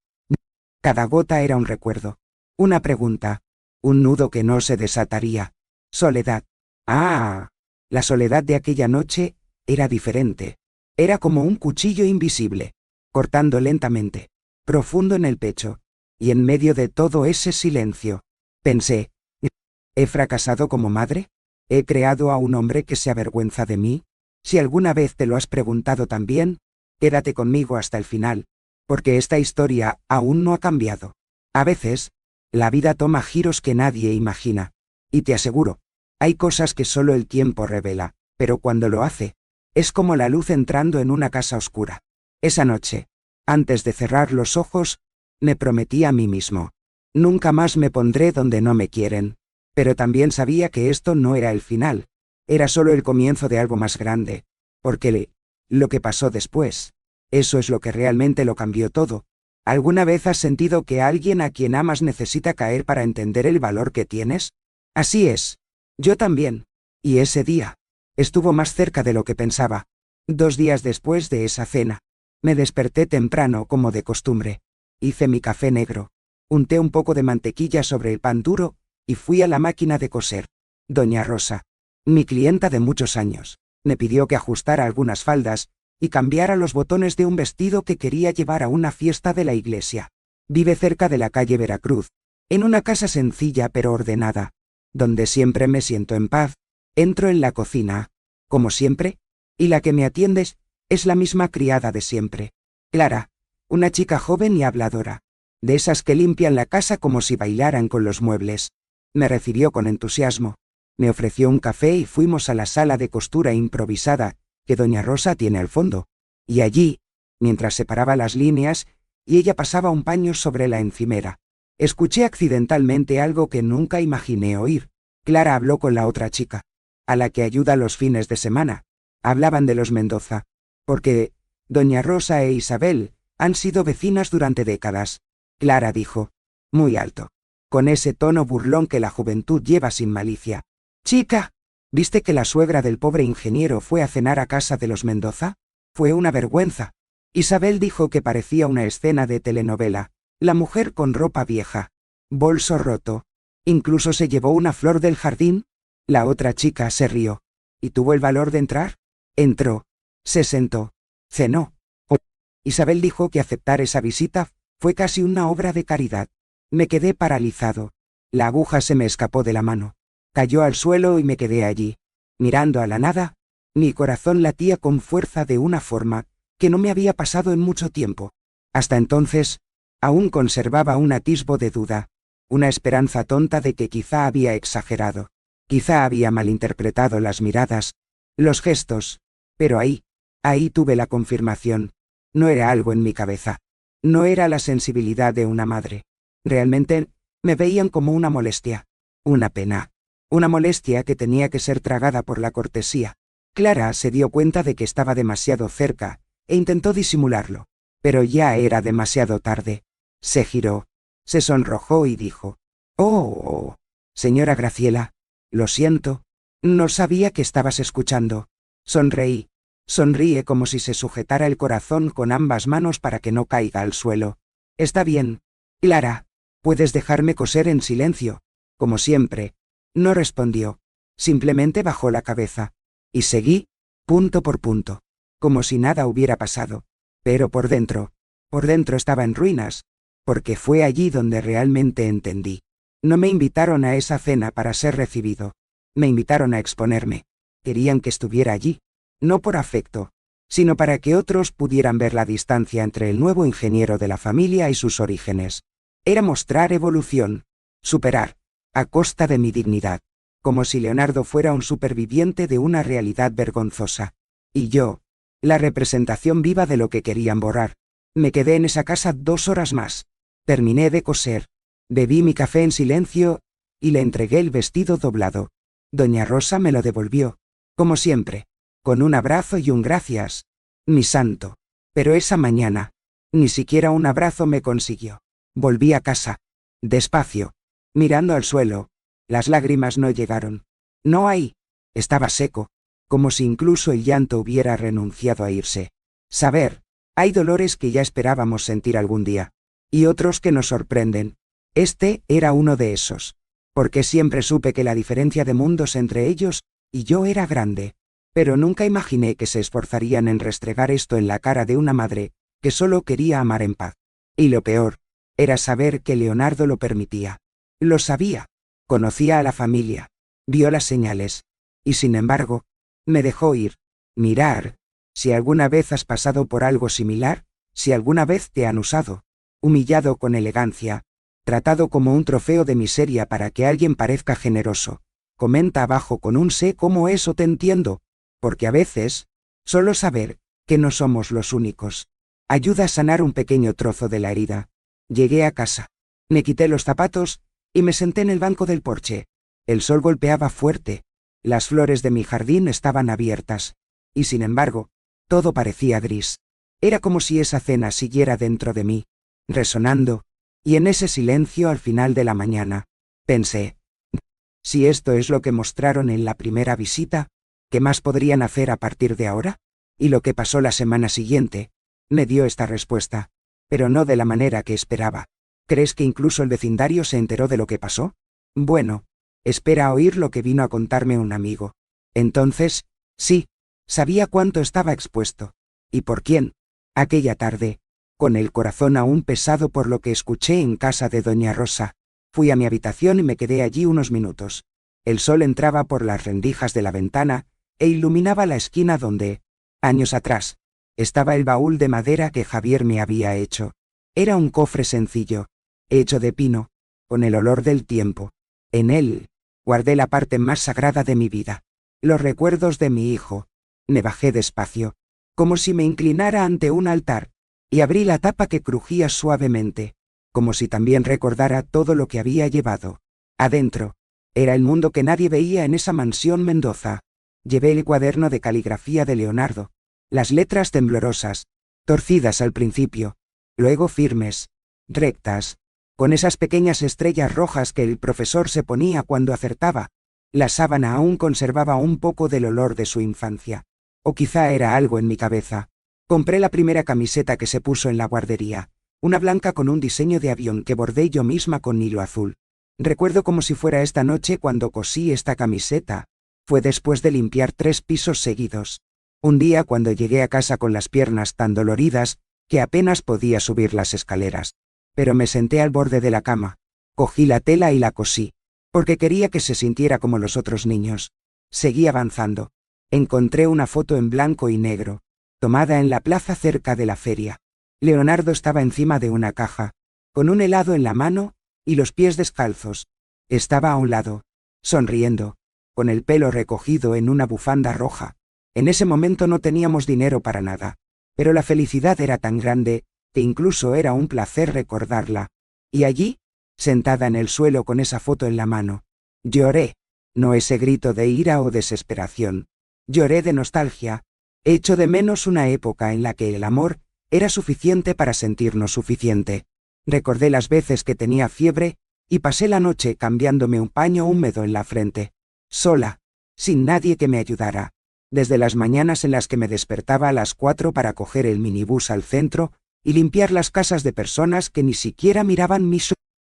Cada gota era un recuerdo, una pregunta, un nudo que no se desataría. Soledad. Ah, la soledad de aquella noche era diferente. Era como un cuchillo invisible, cortando lentamente, profundo en el pecho. Y en medio de todo ese silencio, pensé: ¿he fracasado como madre? ¿He creado a un hombre que se avergüenza de mí? Si alguna vez te lo has preguntado también, quédate conmigo hasta el final, porque esta historia aún no ha cambiado. A veces, la vida toma giros que nadie imagina. Y te aseguro, hay cosas que solo el tiempo revela, pero cuando lo hace, es como la luz entrando en una casa oscura. Esa noche, antes de cerrar los ojos, me prometí a mí mismo: nunca más me pondré donde no me quieren. Pero también sabía que esto no era el final, era solo el comienzo de algo más grande, porque lo que pasó después, eso es lo que realmente lo cambió todo. ¿Alguna vez has sentido que alguien a quien amas necesita caer para entender el valor que tienes? Así es. Yo también. Y ese día estuvo más cerca de lo que pensaba. 2 días después de esa cena, me desperté temprano como de costumbre. Hice mi café negro, unté un poco de mantequilla sobre el pan duro y fui a la máquina de coser. Doña Rosa, mi clienta de muchos años, me pidió que ajustara algunas faldas y cambiara los botones de un vestido que quería llevar a una fiesta de la iglesia. Vive cerca de la calle Veracruz, en una casa sencilla pero ordenada, donde siempre me siento en paz. Entro en la cocina, como siempre, y la que me atiende es la misma criada de siempre, Clara, una chica joven y habladora, de esas que limpian la casa como si bailaran con los muebles. Me recibió con entusiasmo, me ofreció un café y fuimos a la sala de costura improvisada que doña Rosa tiene al fondo, y allí, mientras separaba las líneas y ella pasaba un paño sobre la encimera, escuché accidentalmente algo que nunca imaginé oír. Clara habló con la otra chica, a la que ayuda los fines de semana. Hablaban de los Mendoza, porque Doña Rosa e Isabel han sido vecinas durante décadas. Clara dijo, muy alto, con ese tono burlón que la juventud lleva sin malicia. Chica, ¿viste que la suegra del pobre ingeniero fue a cenar a casa de los Mendoza? Fue una vergüenza. Isabel dijo que parecía una escena de telenovela, la mujer con ropa vieja, bolso roto. Incluso se llevó una flor del jardín. La otra chica se rió. ¿Y tuvo el valor de entrar? Entró. Se sentó. Cenó. Isabel dijo que aceptar esa visita fue casi una obra de caridad. Me quedé paralizado. La aguja se me escapó de la mano. Cayó al suelo y me quedé allí, mirando a la nada. Mi corazón latía con fuerza de una forma que no me había pasado en mucho tiempo. Hasta entonces, aún conservaba un atisbo de duda, una esperanza tonta de que quizá había exagerado, quizá había malinterpretado las miradas, los gestos, pero ahí tuve la confirmación. No era algo en mi cabeza. No era la sensibilidad de una madre. Realmente, me veían como una molestia, una pena, una molestia que tenía que ser tragada por la cortesía. Clara se dio cuenta de que estaba demasiado cerca, e intentó disimularlo, pero ya era demasiado tarde. Se giró, se sonrojó y dijo, «Oh, señora Graciela, lo siento, no sabía que estabas escuchando». Sonreí. Sonríe como si se sujetara el corazón con ambas manos para que no caiga al suelo. «Está bien, Clara, puedes dejarme coser en silencio, como siempre». No respondió, simplemente bajó la cabeza. Y seguí, punto por punto, como si nada hubiera pasado. Pero por dentro estaba en ruinas, porque fue allí donde realmente entendí. No me invitaron a esa cena para ser recibido. Me invitaron a exponerme. Querían que estuviera allí, no por afecto, sino para que otros pudieran ver la distancia entre el nuevo ingeniero de la familia y sus orígenes. Era mostrar evolución, superar, a costa de mi dignidad, como si Leonardo fuera un superviviente de una realidad vergonzosa. Y yo, la representación viva de lo que querían borrar. Me quedé en esa casa 2 horas más. Terminé de coser. Bebí mi café en silencio y le entregué el vestido doblado. Doña Rosa me lo devolvió, como siempre, con un abrazo y un gracias, mi santo. Pero esa mañana, ni siquiera un abrazo me consiguió. Volví a casa, despacio, mirando al suelo. Las lágrimas no llegaron. No ahí. Estaba seco, como si incluso el llanto hubiera renunciado a irse. Saber, hay dolores que ya esperábamos sentir algún día, y otros que nos sorprenden. Este era uno de esos, porque siempre supe que la diferencia de mundos entre ellos y yo era grande, pero nunca imaginé que se esforzarían en restregar esto en la cara de una madre que solo quería amar en paz. Y lo peor era saber que Leonardo lo permitía. Lo sabía, conocía a la familia, vio las señales, y sin embargo, me dejó ir, mirar. Si alguna vez has pasado por algo similar, si alguna vez te han usado, humillado con elegancia, tratado como un trofeo de miseria para que alguien parezca generoso, comenta abajo con un sé cómo eso te entiendo, porque a veces, solo saber que no somos los únicos, ayuda a sanar un pequeño trozo de la herida. Llegué a casa, me quité los zapatos y me senté en el banco del porche. El sol golpeaba fuerte, las flores de mi jardín estaban abiertas, y sin embargo, todo parecía gris. Era como si esa cena siguiera dentro de mí, resonando, y en ese silencio al final de la mañana, pensé, si esto es lo que mostraron en la primera visita, ¿qué más podrían hacer a partir de ahora? Y lo que pasó la semana siguiente, me dio esta respuesta, pero no de la manera que esperaba. ¿Crees que incluso el vecindario se enteró de lo que pasó? Bueno, espera a oír lo que vino a contarme un amigo. Entonces, sí, sabía cuánto estaba expuesto. ¿Y por quién? Aquella tarde, con el corazón aún pesado por lo que escuché en casa de doña Rosa, fui a mi habitación y me quedé allí unos minutos. El sol entraba por las rendijas de la ventana e iluminaba la esquina donde, años atrás, estaba el baúl de madera que Javier me había hecho. Era un cofre sencillo, hecho de pino, con el olor del tiempo. En él, guardé la parte más sagrada de mi vida, los recuerdos de mi hijo. Me bajé despacio, como si me inclinara ante un altar, y abrí la tapa que crujía suavemente, como si también recordara todo lo que había llevado. Adentro, era el mundo que nadie veía en esa mansión Mendoza. Llevé el cuaderno de caligrafía de Leonardo, las letras temblorosas, torcidas al principio, luego firmes, rectas, con esas pequeñas estrellas rojas que el profesor se ponía cuando acertaba. La sábana aún conservaba un poco del olor de su infancia. O quizá era algo en mi cabeza. Compré la primera camiseta que se puso en la guardería, una blanca con un diseño de avión que bordé yo misma con hilo azul. Recuerdo como si fuera esta noche cuando cosí esta camiseta. Fue después de limpiar 3 pisos seguidos. Un día cuando llegué a casa con las piernas tan doloridas que apenas podía subir las escaleras. Pero me senté al borde de la cama, cogí la tela y la cosí, porque quería que se sintiera como los otros niños. Seguí avanzando. Encontré una foto en blanco y negro, tomada en la plaza cerca de la feria. Leonardo estaba encima de una caja, con un helado en la mano y los pies descalzos. Estaba a un lado, sonriendo, con el pelo recogido en una bufanda roja. En ese momento no teníamos dinero para nada, pero la felicidad era tan grande que incluso era un placer recordarla. Y allí, sentada en el suelo con esa foto en la mano, lloré, no ese grito de ira o desesperación. Lloré de nostalgia. Echo de menos una época en la que el amor era suficiente para sentirnos suficiente. Recordé las veces que tenía fiebre y pasé la noche cambiándome un paño húmedo en la frente, sola, sin nadie que me ayudara. Desde las mañanas en las que me despertaba a las 4 para coger el minibús al centro y limpiar las casas de personas que ni siquiera miraban mi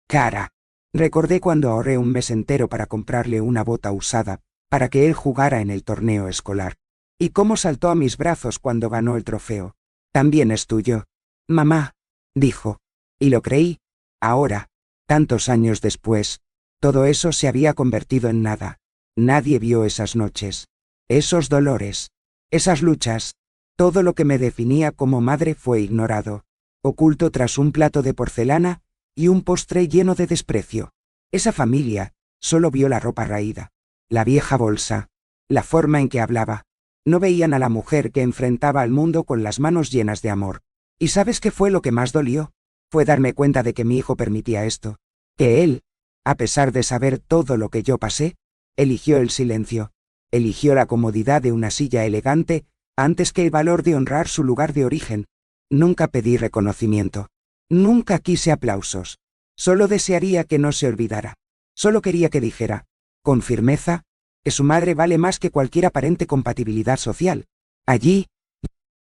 cara. Recordé cuando ahorré un mes entero para comprarle una bota usada, para que él jugara en el torneo escolar. Y cómo saltó a mis brazos cuando ganó el trofeo. También es tuyo, mamá, dijo. Y lo creí. Ahora, tantos años después, todo eso se había convertido en nada. Nadie vio esas noches, esos dolores, esas luchas. Todo lo que me definía como madre fue ignorado, oculto tras un plato de porcelana y un postre lleno de desprecio. Esa familia solo vio la ropa raída, la vieja bolsa, la forma en que hablaba. No veían a la mujer que enfrentaba al mundo con las manos llenas de amor. ¿Y sabes qué fue lo que más dolió? Fue darme cuenta de que mi hijo permitía esto, que él, a pesar de saber todo lo que yo pasé, eligió el silencio, eligió la comodidad de una silla elegante antes que el valor de honrar su lugar de origen. Nunca pedí reconocimiento, nunca quise aplausos, solo desearía que no se olvidara, solo quería que dijera, con firmeza, que su madre vale más que cualquier aparente compatibilidad social. Allí,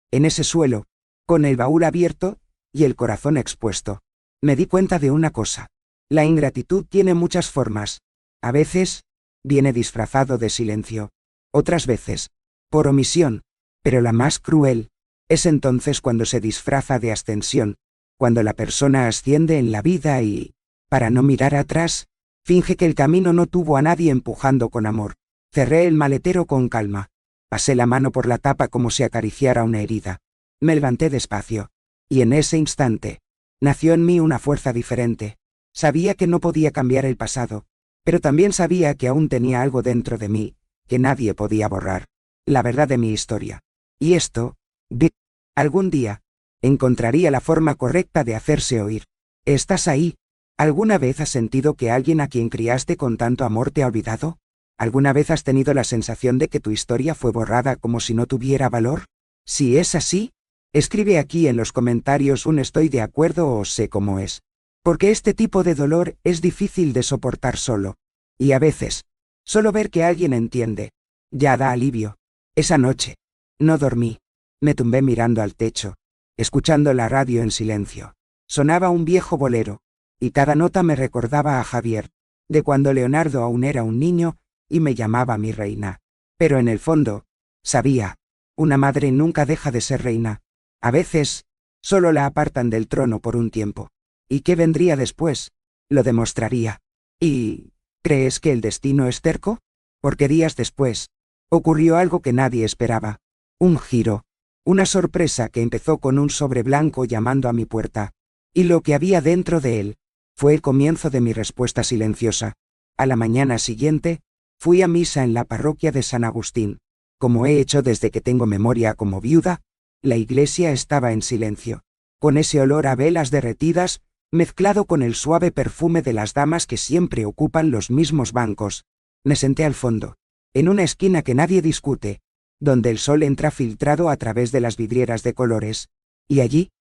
en ese suelo, con el baúl abierto y el corazón expuesto, me di cuenta de una cosa. La ingratitud tiene muchas formas. A veces, viene disfrazado de silencio. Otras veces, por omisión. Pero la más cruel es entonces cuando se disfraza de ascensión, cuando la persona asciende en la vida y, para no mirar atrás, finge que el camino no tuvo a nadie empujando con amor. Cerré el maletero con calma. Pasé la mano por la tapa como si acariciara una herida. Me levanté despacio. Y en ese instante, nació en mí una fuerza diferente. Sabía que no podía cambiar el pasado, pero también sabía que aún tenía algo dentro de mí, que nadie podía borrar. La verdad de mi historia. Y esto, algún día, encontraría la forma correcta de hacerse oír. ¿Estás ahí? ¿Alguna vez has sentido que alguien a quien criaste con tanto amor te ha olvidado? ¿Alguna vez has tenido la sensación de que tu historia fue borrada como si no tuviera valor? Si es así, escribe aquí en los comentarios un estoy de acuerdo o sé cómo es. Porque este tipo de dolor es difícil de soportar solo. Y a veces, solo ver que alguien entiende, ya da alivio. Esa noche, no dormí. Me tumbé mirando al techo, escuchando la radio en silencio. Sonaba un viejo bolero, y cada nota me recordaba a Javier, de cuando Leonardo aún era un niño y me llamaba mi reina. Pero en el fondo, sabía, una madre nunca deja de ser reina. A veces, solo la apartan del trono por un tiempo. ¿Y qué vendría después? Lo demostraría. ¿Y crees que el destino es terco? Porque días después, ocurrió algo que nadie esperaba. Un giro, una sorpresa que empezó con un sobre blanco llamando a mi puerta. Y lo que había dentro de él, fue el comienzo de mi respuesta silenciosa. A la mañana siguiente, fui a misa en la parroquia de San Agustín. Como he hecho desde que tengo memoria como viuda, la iglesia estaba en silencio, con ese olor a velas derretidas, mezclado con el suave perfume de las damas que siempre ocupan los mismos bancos. Me senté al fondo, en una esquina que nadie discute, donde el sol entra filtrado a través de las vidrieras de colores. Y allí,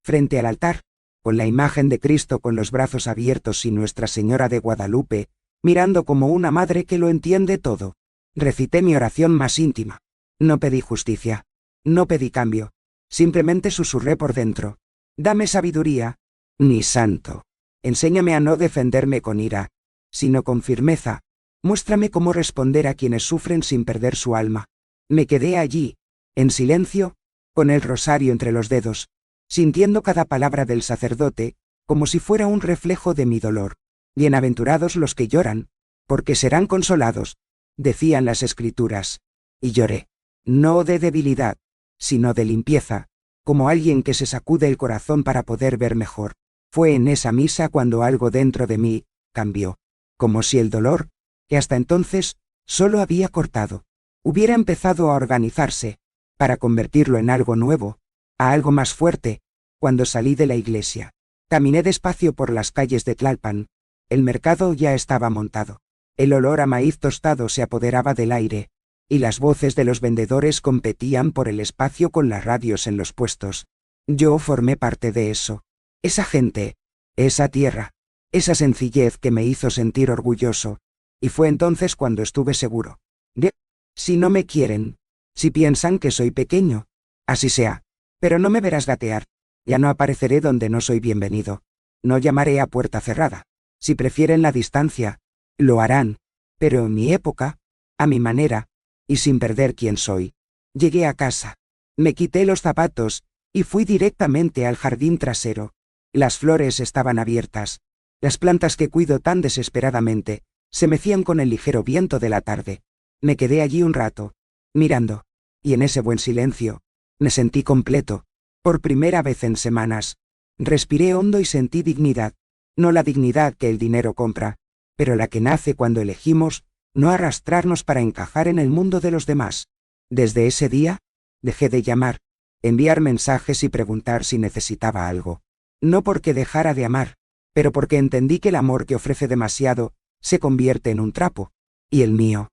frente al altar, con la imagen de Cristo con los brazos abiertos y Nuestra Señora de Guadalupe, mirando como una madre que lo entiende todo, recité mi oración más íntima. No pedí justicia. No pedí cambio. Simplemente susurré por dentro. Dame sabiduría, mi santo. Enséñame a no defenderme con ira, sino con firmeza. Muéstrame cómo responder a quienes sufren sin perder su alma. Me quedé allí, en silencio, con el rosario entre los dedos, sintiendo cada palabra del sacerdote, como si fuera un reflejo de mi dolor. Bienaventurados los que lloran, porque serán consolados, decían las Escrituras. Y lloré, no de debilidad, sino de limpieza, como alguien que se sacude el corazón para poder ver mejor. Fue en esa misa cuando algo dentro de mí cambió, como si el dolor, que hasta entonces solo había cortado, hubiera empezado a organizarse, para convertirlo en algo nuevo, a algo más fuerte. Cuando salí de la iglesia, caminé despacio por las calles de Tlalpan. El mercado ya estaba montado. El olor a maíz tostado se apoderaba del aire, y las voces de los vendedores competían por el espacio con las radios en los puestos. Yo formé parte de eso. Esa gente, esa tierra, esa sencillez que me hizo sentir orgulloso, y fue entonces cuando estuve seguro de, si no me quieren, si piensan que soy pequeño, así sea, pero no me verás gatear, ya no apareceré donde no soy bienvenido, no llamaré a puerta cerrada, si prefieren la distancia, lo harán, pero en mi época, a mi manera, y sin perder quién soy. Llegué a casa, me quité los zapatos, y fui directamente al jardín trasero. Las flores estaban abiertas, las plantas que cuido tan desesperadamente, se mecían con el ligero viento de la tarde. Me quedé allí un rato, mirando, y en ese buen silencio, me sentí completo, por primera vez en semanas. Respiré hondo y sentí dignidad, no la dignidad que el dinero compra, pero la que nace cuando elegimos no arrastrarnos para encajar en el mundo de los demás. Desde ese día, dejé de llamar, enviar mensajes y preguntar si necesitaba algo. No porque dejara de amar, pero porque entendí que el amor que ofrece demasiado se convierte en un trapo. Y el mío.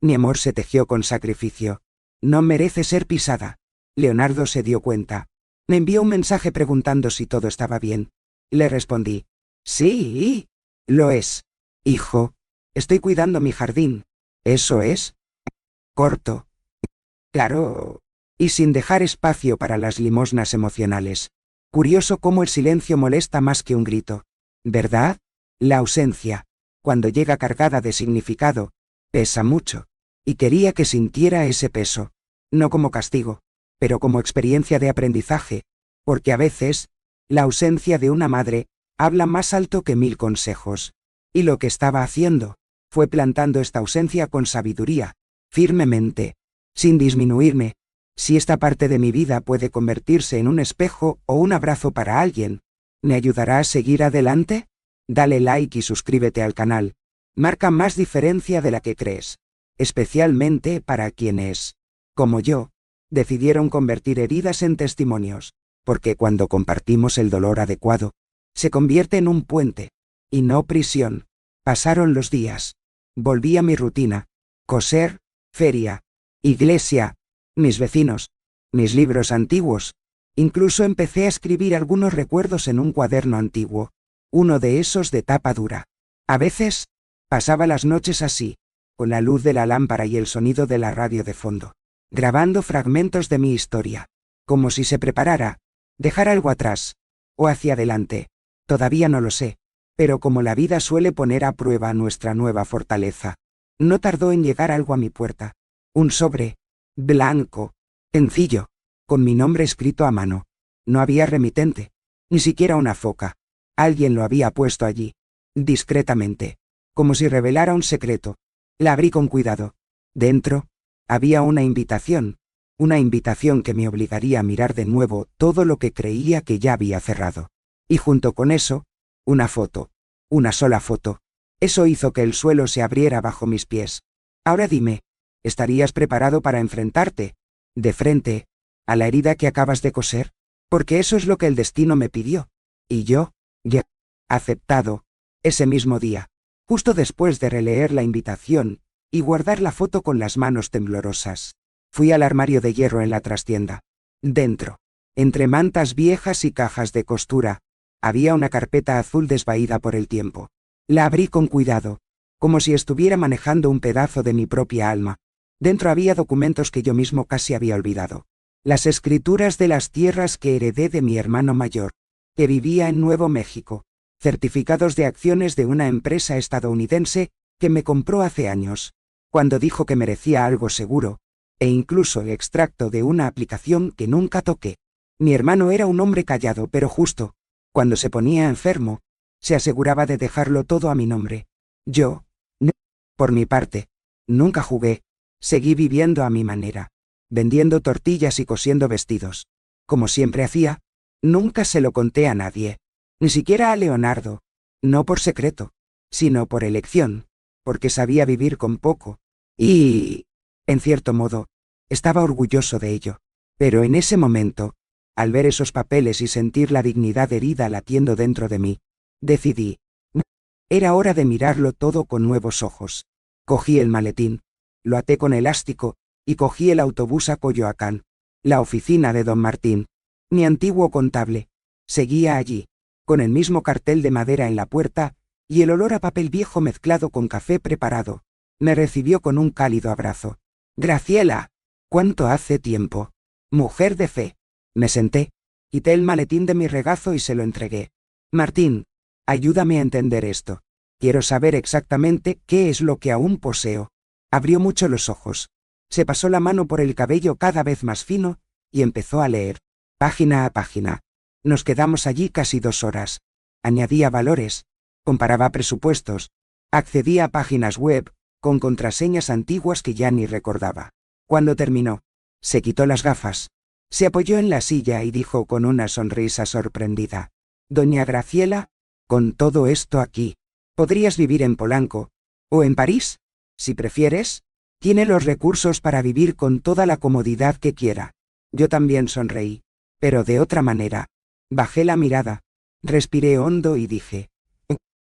Mi amor se tejió con sacrificio. No merece ser pisada. Leonardo se dio cuenta. Me envió un mensaje preguntando si todo estaba bien. Le respondí. Sí, lo es. Hijo, estoy cuidando mi jardín. ¿Eso es? Corto. Claro. Y sin dejar espacio para las limosnas emocionales. Curioso cómo el silencio molesta más que un grito. ¿Verdad? La ausencia, cuando llega cargada de significado, pesa mucho. Y quería que sintiera ese peso. No como castigo, pero como experiencia de aprendizaje, porque a veces, la ausencia de una madre habla más alto que 1000 consejos. Y lo que estaba haciendo fue plantando esta ausencia con sabiduría, firmemente, sin disminuirme. Si esta parte de mi vida puede convertirse en un espejo o un abrazo para alguien, ¿me ayudará a seguir adelante? Dale like y suscríbete al canal. Marca más diferencia de la que crees, especialmente para quienes, como yo, decidieron convertir heridas en testimonios, porque cuando compartimos el dolor adecuado, se convierte en un puente, y no prisión. Pasaron los días. Volví a mi rutina. Coser, feria, iglesia, mis vecinos, mis libros antiguos. Incluso empecé a escribir algunos recuerdos en un cuaderno antiguo, uno de esos de tapa dura. A veces, pasaba las noches así, con la luz de la lámpara y el sonido de la radio de fondo, grabando fragmentos de mi historia, como si se preparara, dejar algo atrás, o hacia adelante. Todavía no lo sé, pero como la vida suele poner a prueba nuestra nueva fortaleza, no tardó en llegar algo a mi puerta. Un sobre, blanco, sencillo, con mi nombre escrito a mano. No había remitente, ni siquiera una foca. Alguien lo había puesto allí, discretamente, como si revelara un secreto. La abrí con cuidado. Dentro, había una invitación que me obligaría a mirar de nuevo todo lo que creía que ya había cerrado. Y junto con eso, una foto, una sola foto. Eso hizo que el suelo se abriera bajo mis pies. Ahora dime, ¿estarías preparado para enfrentarte, de frente, a la herida que acabas de coser? Porque eso es lo que el destino me pidió. Y yo, ya, aceptado, ese mismo día, justo después de releer la invitación y guardar la foto con las manos temblorosas. Fui al armario de hierro en la trastienda. Dentro, entre mantas viejas y cajas de costura, había una carpeta azul desvaída por el tiempo. La abrí con cuidado, como si estuviera manejando un pedazo de mi propia alma. Dentro había documentos que yo mismo casi había olvidado. Las escrituras de las tierras que heredé de mi hermano mayor, que vivía en Nuevo México. Certificados de acciones de una empresa estadounidense que me compró hace años, cuando dijo que merecía algo seguro, e incluso el extracto de una aplicación que nunca toqué. Mi hermano era un hombre callado pero justo. Cuando se ponía enfermo, se aseguraba de dejarlo todo a mi nombre. Yo, no. Por mi parte, nunca jugué. Seguí viviendo a mi manera, vendiendo tortillas y cosiendo vestidos. Como siempre hacía, nunca se lo conté a nadie, ni siquiera a Leonardo, no por secreto, sino por elección, porque sabía vivir con poco, y, en cierto modo, estaba orgulloso de ello. Pero en ese momento, al ver esos papeles y sentir la dignidad herida latiendo dentro de mí, decidí. Era hora de mirarlo todo con nuevos ojos. Cogí el maletín, lo até con elástico, y cogí el autobús a Coyoacán, la oficina de don Martín. Mi antiguo contable seguía allí, con el mismo cartel de madera en la puerta, y el olor a papel viejo mezclado con café preparado. Me recibió con un cálido abrazo. Graciela, ¿cuánto hace tiempo? Mujer de fe. Me senté, quité el maletín de mi regazo y se lo entregué. Martín, ayúdame a entender esto. Quiero saber exactamente qué es lo que aún poseo. Abrió mucho los ojos. Se pasó la mano por el cabello cada vez más fino, y empezó a leer, página a página. Nos quedamos allí casi 2 horas. Añadía valores, comparaba presupuestos, accedía a páginas web, con contraseñas antiguas que ya ni recordaba. Cuando terminó, se quitó las gafas, se apoyó en la silla y dijo con una sonrisa sorprendida, Doña Graciela, con todo esto aquí, podrías vivir en Polanco, o en París, si prefieres. Tiene los recursos para vivir con toda la comodidad que quiera. Yo también sonreí, pero de otra manera. Bajé la mirada, respiré hondo y dije,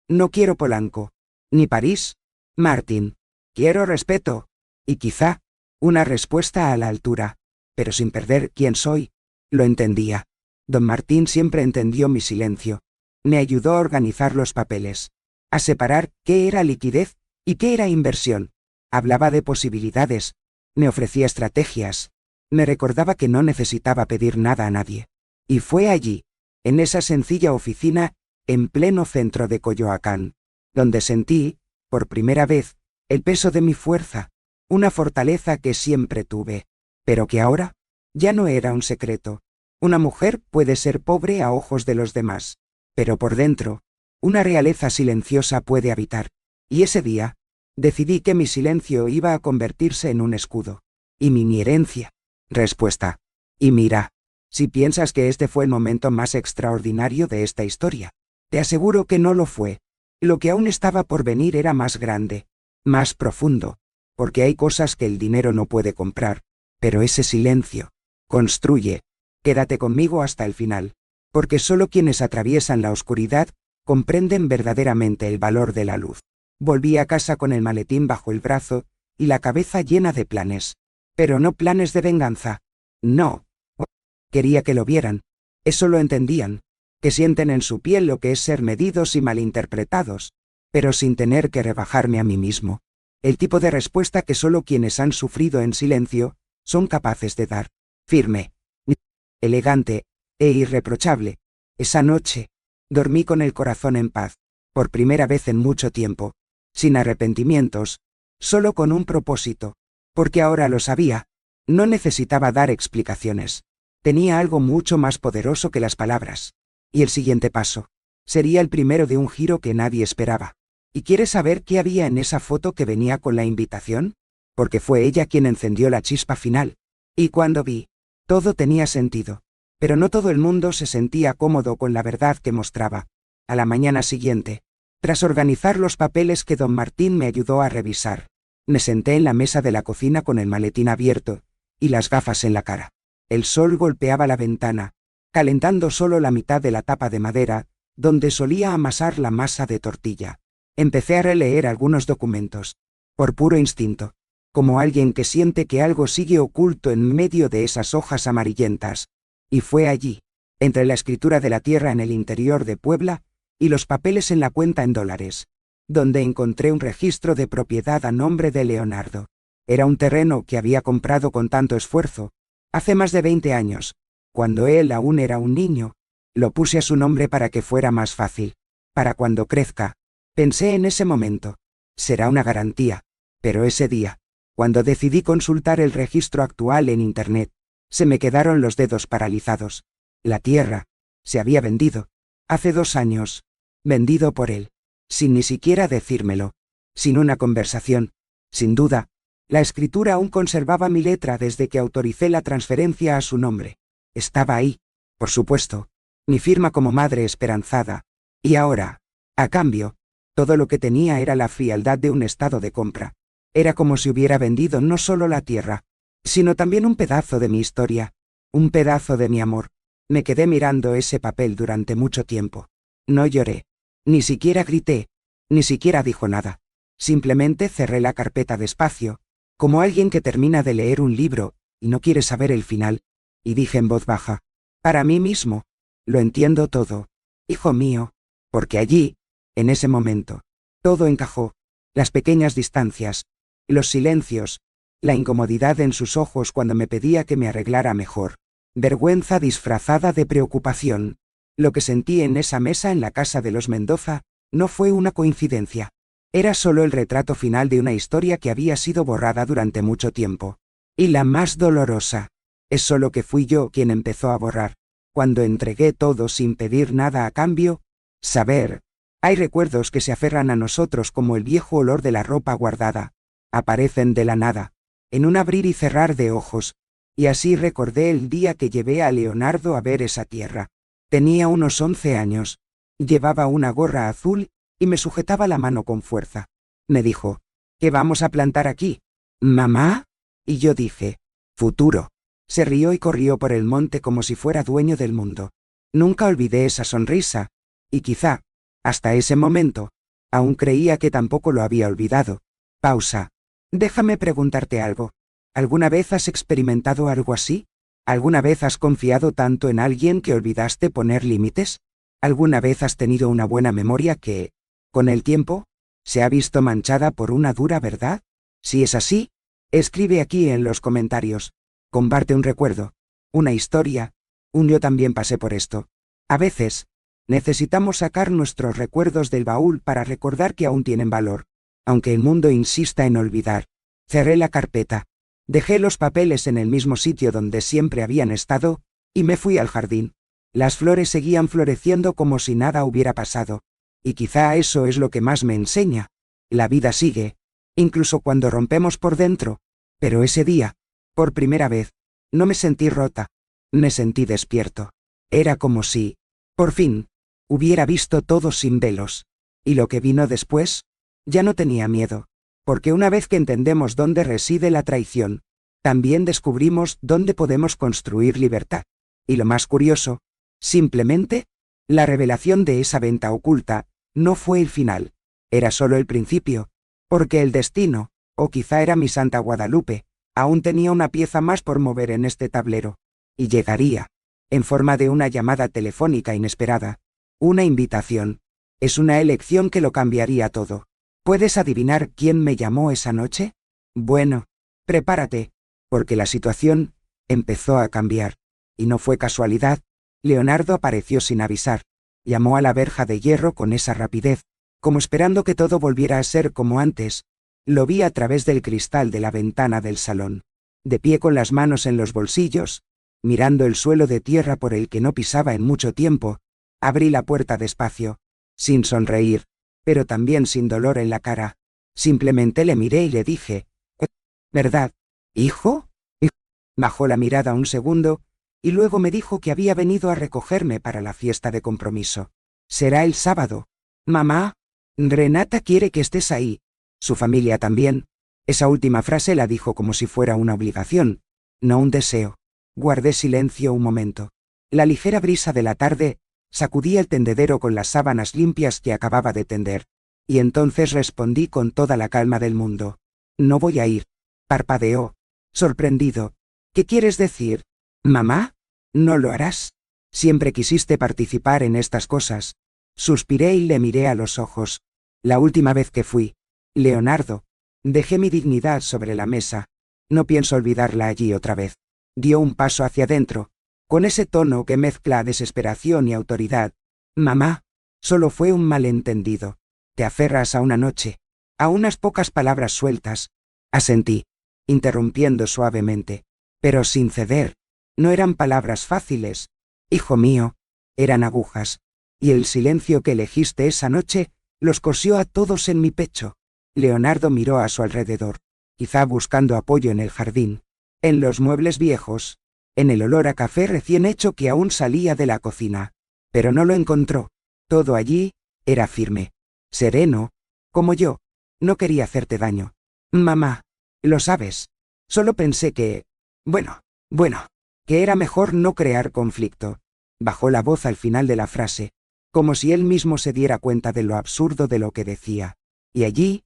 no quiero Polanco, ni París, Martín. Quiero respeto, y quizá, una respuesta a la altura, pero sin perder quién soy. Lo entendía. Don Martín siempre entendió mi silencio. Me ayudó a organizar los papeles, a separar qué era liquidez y qué era inversión. Hablaba de posibilidades, me ofrecía estrategias, me recordaba que no necesitaba pedir nada a nadie. Y fue allí, en esa sencilla oficina, en pleno centro de Coyoacán, donde sentí, por primera vez, el peso de mi fuerza, una fortaleza que siempre tuve, pero que ahora ya no era un secreto. Una mujer puede ser pobre a ojos de los demás, pero por dentro, una realeza silenciosa puede habitar. Y ese día, decidí que mi silencio iba a convertirse en un escudo. Y mi herencia. Respuesta. Y mira, si piensas que este fue el momento más extraordinario de esta historia, te aseguro que no lo fue. Lo que aún estaba por venir era más grande, más profundo, porque hay cosas que el dinero no puede comprar, pero ese silencio construye. Quédate conmigo hasta el final, porque solo quienes atraviesan la oscuridad comprenden verdaderamente el valor de la luz. Volví a casa con el maletín bajo el brazo y la cabeza llena de planes. Pero no planes de venganza. No. Quería que lo vieran. Eso lo entendían. Que sienten en su piel lo que es ser medidos y malinterpretados. Pero sin tener que rebajarme a mí mismo. El tipo de respuesta que solo quienes han sufrido en silencio son capaces de dar. Firme, elegante e irreprochable. Esa noche, dormí con el corazón en paz. Por primera vez en mucho tiempo. Sin arrepentimientos, solo con un propósito, porque ahora lo sabía, no necesitaba dar explicaciones, tenía algo mucho más poderoso que las palabras, y el siguiente paso, sería el primero de un giro que nadie esperaba. ¿Y quieres saber qué había en esa foto que venía con la invitación? Porque fue ella quien encendió la chispa final, y cuando vi, todo tenía sentido, pero no todo el mundo se sentía cómodo con la verdad que mostraba. A la mañana siguiente, tras organizar los papeles que don Martín me ayudó a revisar, me senté en la mesa de la cocina con el maletín abierto y las gafas en la cara. El sol golpeaba la ventana, calentando solo la mitad de la tapa de madera, donde solía amasar la masa de tortilla. Empecé a releer algunos documentos, por puro instinto. como alguien que siente que algo sigue oculto en medio de esas hojas amarillentas. Y fue allí, entre la escritura de la tierra en el interior de Puebla, y los papeles en la cuenta en dólares, donde encontré un registro de propiedad a nombre de Leonardo. Era un terreno que había comprado con tanto esfuerzo, hace más de 20 años, cuando él aún era un niño. Lo puse a su nombre para que fuera más fácil. Para cuando crezca. Pensé en ese momento. Será una garantía. Pero ese día, cuando decidí consultar el registro actual en Internet, se me quedaron los dedos paralizados. La tierra se había vendido. Hace 2 años. Vendido por él. Sin ni siquiera decírmelo. Sin una conversación. Sin duda, la escritura aún conservaba mi letra desde que autoricé la transferencia a su nombre. Estaba ahí, por supuesto, mi firma como madre esperanzada. Y ahora, a cambio, todo lo que tenía era la frialdad de un estado de compra. Era como si hubiera vendido no solo la tierra, sino también un pedazo de mi historia, un pedazo de mi amor. Me quedé mirando ese papel durante mucho tiempo. No lloré, ni siquiera grité, ni siquiera dijo nada. Simplemente cerré la carpeta despacio, como alguien que termina de leer un libro y no quiere saber el final, y dije en voz baja, para mí mismo, lo entiendo todo, hijo mío, porque allí, en ese momento, todo encajó, las pequeñas distancias, los silencios, la incomodidad en sus ojos cuando me pedía que me arreglara mejor, vergüenza disfrazada de preocupación. Lo que sentí en esa mesa en la casa de los Mendoza no fue una coincidencia. Era solo el retrato final de una historia que había sido borrada durante mucho tiempo. Y la más dolorosa es solo que fui yo quien empezó a borrar. Cuando entregué todo sin pedir nada a cambio, saber, hay recuerdos que se aferran a nosotros como el viejo olor de la ropa guardada. Aparecen de la nada, en un abrir y cerrar de ojos. Y así recordé el día que llevé a Leonardo a ver esa tierra. Tenía unos 11 años. Llevaba una gorra azul y me sujetaba la mano con fuerza. Me dijo, ¿qué vamos a plantar aquí, mamá? Y yo dije, futuro. Se rió y corrió por el monte como si fuera dueño del mundo. Nunca olvidé esa sonrisa, y quizá, hasta ese momento, aún creía que tampoco lo había olvidado. Pausa. Déjame preguntarte algo. ¿Alguna vez has experimentado algo así? ¿Alguna vez has confiado tanto en alguien que olvidaste poner límites? ¿Alguna vez has tenido una buena memoria que, con el tiempo, se ha visto manchada por una dura verdad? Si es así, escribe aquí en los comentarios. Comparte un recuerdo, una historia, un yo también pasé por esto. A veces, necesitamos sacar nuestros recuerdos del baúl para recordar que aún tienen valor, aunque el mundo insista en olvidar. Cerré la carpeta. Dejé los papeles en el mismo sitio donde siempre habían estado, y me fui al jardín. Las flores seguían floreciendo como si nada hubiera pasado. Y quizá eso es lo que más me enseña. La vida sigue, incluso cuando rompemos por dentro. Pero ese día, por primera vez, no me sentí rota. Me sentí despierto. Era como si, por fin, hubiera visto todo sin velos. Y lo que vino después, ya no tenía miedo. Porque una vez que entendemos dónde reside la traición, también descubrimos dónde podemos construir libertad. Y lo más curioso, simplemente, la revelación de esa venta oculta, no fue el final. Era solo el principio. Porque el destino, o quizá era mi Santa Guadalupe, aún tenía una pieza más por mover en este tablero. Y llegaría, en forma de una llamada telefónica inesperada. Una invitación. Es una elección que lo cambiaría todo. ¿Puedes adivinar quién me llamó esa noche? Bueno, prepárate, porque la situación empezó a cambiar. Y no fue casualidad. Leonardo apareció sin avisar. Llamó a la verja de hierro con esa rapidez, como esperando que todo volviera a ser como antes. Lo vi a través del cristal de la ventana del salón, de pie con las manos en los bolsillos, mirando el suelo de tierra por el que no pisaba en mucho tiempo. Abrí la puerta despacio, sin sonreír, pero también sin dolor en la cara. Simplemente le miré y le dije, ¿verdad, hijo? Bajó la mirada un segundo, y luego me dijo que había venido a recogerme para la fiesta de compromiso. Será el sábado. Mamá, Renata quiere que estés ahí. Su familia también. Esa última frase la dijo como si fuera una obligación, no un deseo. Guardé silencio un momento. La ligera brisa de la tarde sacudía el tendedero con las sábanas limpias que acababa de tender. Y entonces respondí con toda la calma del mundo. No voy a ir. Parpadeó, sorprendido. ¿Qué quieres decir? ¿Mamá? ¿No lo harás? Siempre quisiste participar en estas cosas. Suspiré y le miré a los ojos. La última vez que fui. Leonardo. Dejé mi dignidad sobre la mesa. No pienso olvidarla allí otra vez. Dio un paso hacia adentro, con ese tono que mezcla desesperación y autoridad. Mamá, solo fue un malentendido. Te aferras a una noche, a unas pocas palabras sueltas. Asentí, interrumpiendo suavemente, pero sin ceder. No eran palabras fáciles. Hijo mío, eran agujas. Y el silencio que elegiste esa noche los cosió a todos en mi pecho. Leonardo miró a su alrededor, quizá buscando apoyo en el jardín, en los muebles viejos, en el olor a café recién hecho que aún salía de la cocina. Pero no lo encontró. Todo allí era firme, sereno, como yo. No quería hacerte daño. Mamá, lo sabes. Solo pensé que... Bueno, que era mejor no crear conflicto. Bajó la voz al final de la frase, como si él mismo se diera cuenta de lo absurdo de lo que decía. Y allí,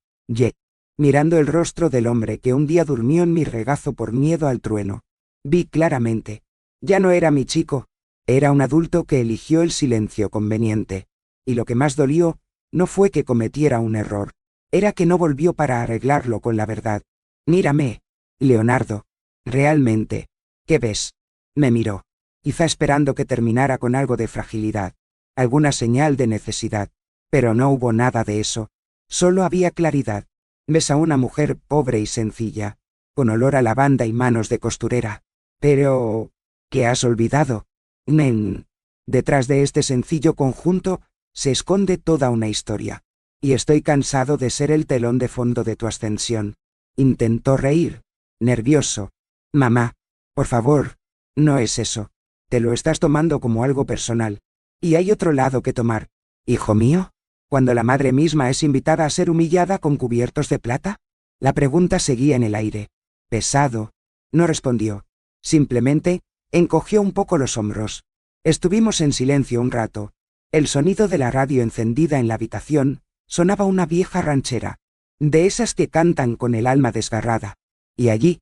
mirando el rostro del hombre que un día durmió en mi regazo por miedo al trueno, vi claramente. Ya no era mi chico, era un adulto que eligió el silencio conveniente. Y lo que más dolió, no fue que cometiera un error, era que no volvió para arreglarlo con la verdad. Mírame, Leonardo. Realmente. ¿Qué ves? Me miró, quizá esperando que terminara con algo de fragilidad, alguna señal de necesidad. Pero no hubo nada de eso. Solo había claridad. Ves a una mujer pobre y sencilla, con olor a lavanda y manos de costurera. Pero... ¿qué has olvidado? Nen. Detrás de este sencillo conjunto se esconde toda una historia. Y estoy cansado de ser el telón de fondo de tu ascensión. Intentó reír, nervioso. Mamá, por favor, no es eso. Te lo estás tomando como algo personal. Y hay otro lado que tomar. Hijo mío, ¿cuando la madre misma es invitada a ser humillada con cubiertos de plata? La pregunta seguía en el aire. Pesado. No respondió. Simplemente, encogió un poco los hombros. Estuvimos en silencio un rato. El sonido de la radio encendida en la habitación sonaba una vieja ranchera, de esas que cantan con el alma desgarrada. Y allí,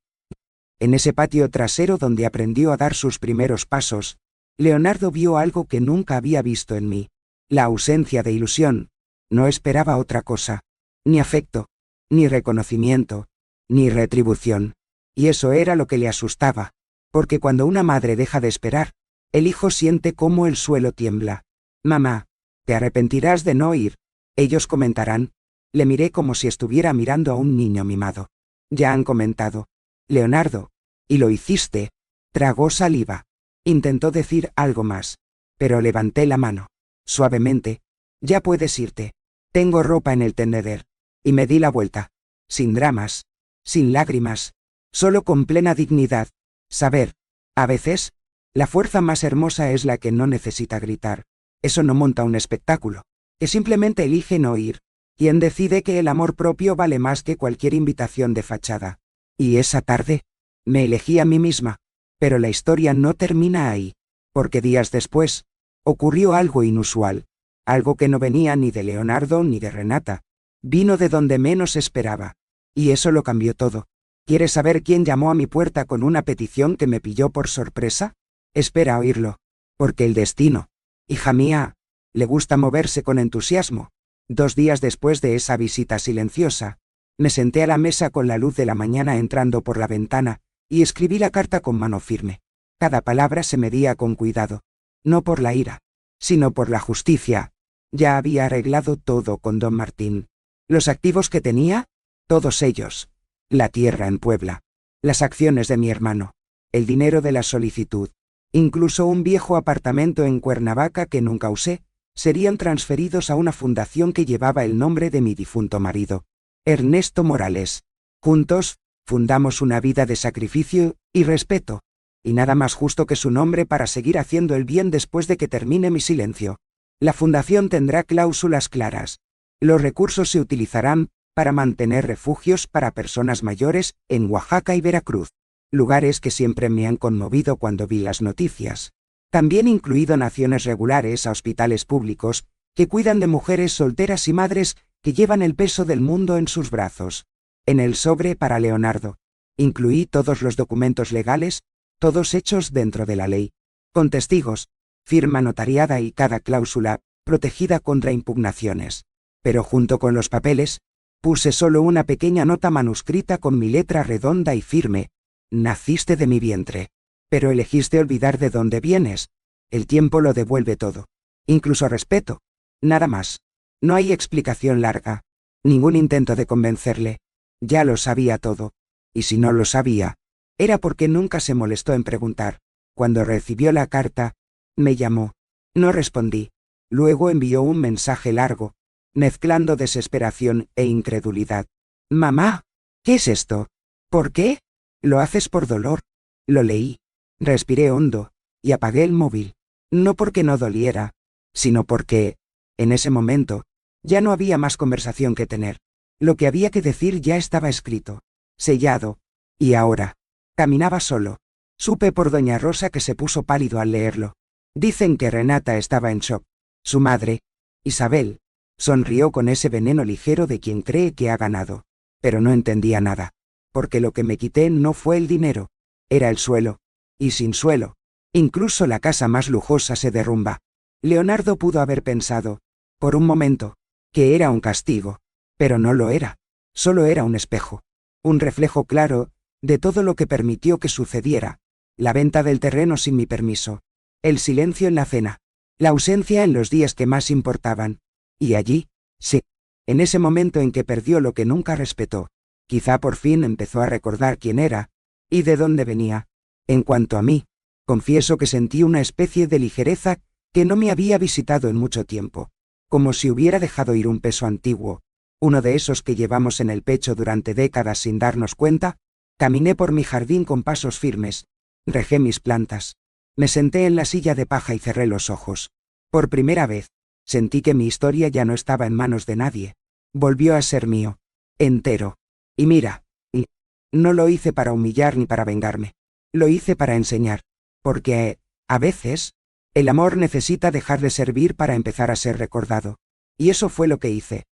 en ese patio trasero donde aprendió a dar sus primeros pasos, Leonardo vio algo que nunca había visto en mí. La ausencia de ilusión. No esperaba otra cosa. Ni afecto, ni reconocimiento, ni retribución. Y eso era lo que le asustaba. Porque cuando una madre deja de esperar, el hijo siente cómo el suelo tiembla. Mamá, te arrepentirás de no ir. Ellos comentarán. Le miré como si estuviera mirando a un niño mimado. Ya han comentado. Leonardo, ¿y lo hiciste? Tragó saliva. Intentó decir algo más, pero levanté la mano. Suavemente. Ya puedes irte. Tengo ropa en el tendeder. Y me di la vuelta. Sin dramas. Sin lágrimas. Solo con plena dignidad. Saber. A veces, la fuerza más hermosa es la que no necesita gritar. Eso no monta un espectáculo. Que simplemente elige no ir. Quien decide que el amor propio vale más que cualquier invitación de fachada. Y esa tarde, me elegí a mí misma. Pero la historia no termina ahí. Porque días después, ocurrió algo inusual. Algo que no venía ni de Leonardo ni de Renata. Vino de donde menos esperaba. Y eso lo cambió todo. ¿Quieres saber quién llamó a mi puerta con una petición que me pilló por sorpresa? Espera a oírlo. Porque el destino, hija mía, le gusta moverse con entusiasmo. 2 días después de esa visita silenciosa, me senté a la mesa con la luz de la mañana entrando por la ventana, y escribí la carta con mano firme. Cada palabra se medía con cuidado. No por la ira, sino por la justicia. Ya había arreglado todo con don Martín. Los activos que tenía, todos ellos. La tierra en Puebla. Las acciones de mi hermano. El dinero de la solicitud. Incluso un viejo apartamento en Cuernavaca que nunca usé, serían transferidos a una fundación que llevaba el nombre de mi difunto marido, Ernesto Morales. Juntos, fundamos una vida de sacrificio y respeto. Y nada más justo que su nombre para seguir haciendo el bien después de que termine mi silencio. La fundación tendrá cláusulas claras. Los recursos se utilizarán para mantener refugios para personas mayores en Oaxaca y Veracruz, lugares que siempre me han conmovido cuando vi las noticias. También incluí donaciones regulares a hospitales públicos que cuidan de mujeres solteras y madres que llevan el peso del mundo en sus brazos. En el sobre para Leonardo, Incluí todos los documentos legales, todos hechos dentro de la ley, con testigos, firma notariada y cada cláusula, protegida contra impugnaciones. Pero junto con los papeles, puse solo una pequeña nota manuscrita con mi letra redonda y firme. Naciste de mi vientre. Pero elegiste olvidar de dónde vienes. El tiempo lo devuelve todo. Incluso respeto. Nada más. No hay explicación larga. Ningún intento de convencerle. Ya lo sabía todo. Y si no lo sabía, era porque nunca se molestó en preguntar. Cuando recibió la carta, me llamó. No respondí. Luego envió un mensaje largo, mezclando desesperación e incredulidad. Mamá, ¿qué es esto? ¿Por qué? Lo haces por dolor. Lo leí. Respiré hondo, y apagué el móvil. No porque no doliera, sino porque, en ese momento, ya no había más conversación que tener. Lo que había que decir ya estaba escrito, sellado, y ahora, caminaba solo. Supe por doña Rosa que se puso pálido al leerlo. Dicen que Renata estaba en shock. Su madre, Isabel, sonrió con ese veneno ligero de quien cree que ha ganado. Pero no entendía nada, porque lo que me quité no fue el dinero, era el suelo. Y sin suelo, incluso la casa más lujosa se derrumba. Leonardo pudo haber pensado, por un momento, que era un castigo, pero no lo era. Solo era un espejo, un reflejo claro de todo lo que permitió que sucediera. La venta del terreno sin mi permiso, el silencio en la cena, la ausencia en los días que más importaban. Y allí, sí, en ese momento en que perdió lo que nunca respetó, quizá por fin empezó a recordar quién era y de dónde venía. En cuanto a mí, confieso que sentí una especie de ligereza que no me había visitado en mucho tiempo, como si hubiera dejado ir un peso antiguo, uno de esos que llevamos en el pecho durante décadas sin darnos cuenta. Caminé por mi jardín con pasos firmes, regé mis plantas, me senté en la silla de paja y cerré los ojos. Por primera vez, sentí que mi historia ya no estaba en manos de nadie, volvió a ser mío, entero. Y mira, no lo hice para humillar ni para vengarme. Lo hice para enseñar, porque, a veces, el amor necesita dejar de servir para empezar a ser recordado. Y eso fue lo que hice.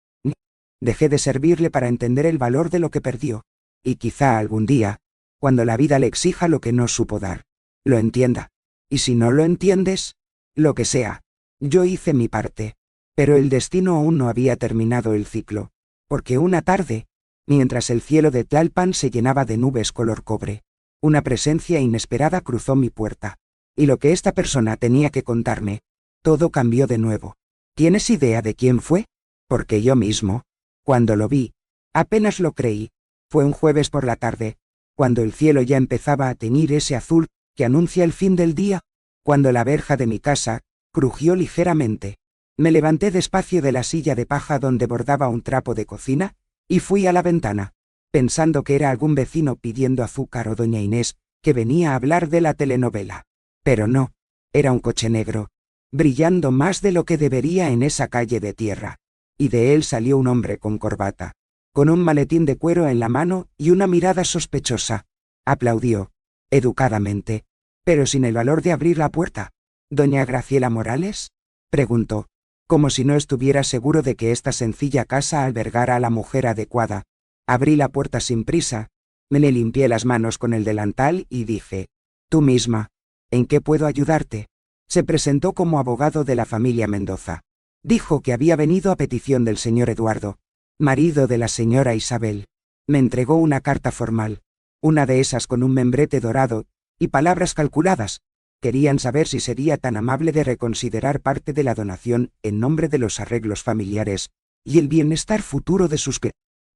Dejé de servirle para entender el valor de lo que perdió. Y quizá algún día, cuando la vida le exija lo que no supo dar, lo entienda. Y si no lo entiendes, lo que sea. Yo hice mi parte. Pero el destino aún no había terminado el ciclo. Porque una tarde, mientras el cielo de Tlalpan se llenaba de nubes color cobre, una presencia inesperada cruzó mi puerta. Y lo que esta persona tenía que contarme, todo cambió de nuevo. ¿Tienes idea de quién fue? Porque yo mismo, cuando lo vi, apenas lo creí. Fue un jueves por la tarde, cuando el cielo ya empezaba a teñir ese azul que anuncia el fin del día, cuando la verja de mi casa crujió ligeramente. Me levanté despacio de la silla de paja donde bordaba un trapo de cocina, y fui a la ventana, pensando que era algún vecino pidiendo azúcar o doña Inés, que venía a hablar de la telenovela. Pero no, era un coche negro, brillando más de lo que debería en esa calle de tierra. Y de él salió un hombre con corbata, con un maletín de cuero en la mano y una mirada sospechosa. Aplaudió, educadamente, pero sin el valor de abrir la puerta. ¿Doña Graciela Morales?, preguntó, como si no estuviera seguro de que esta sencilla casa albergara a la mujer adecuada. Abrí la puerta sin prisa, me limpié las manos con el delantal y dije, tú misma, ¿en qué puedo ayudarte? Se presentó como abogado de la familia Mendoza. Dijo que había venido a petición del señor Eduardo, marido de la señora Isabel. Me entregó una carta formal, una de esas con un membrete dorado, y palabras calculadas. Querían saber si sería tan amable de reconsiderar parte de la donación en nombre de los arreglos familiares y el bienestar futuro de sus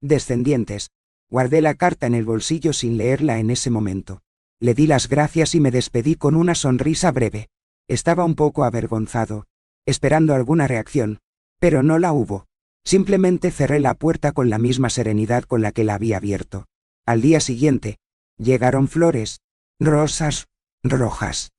descendientes. Guardé la carta en el bolsillo sin leerla en ese momento. Le di las gracias y me despedí con una sonrisa breve. Estaba un poco avergonzado, esperando alguna reacción, pero no la hubo. Simplemente cerré la puerta con la misma serenidad con la que la había abierto. Al día siguiente, llegaron flores, rosas, rojas,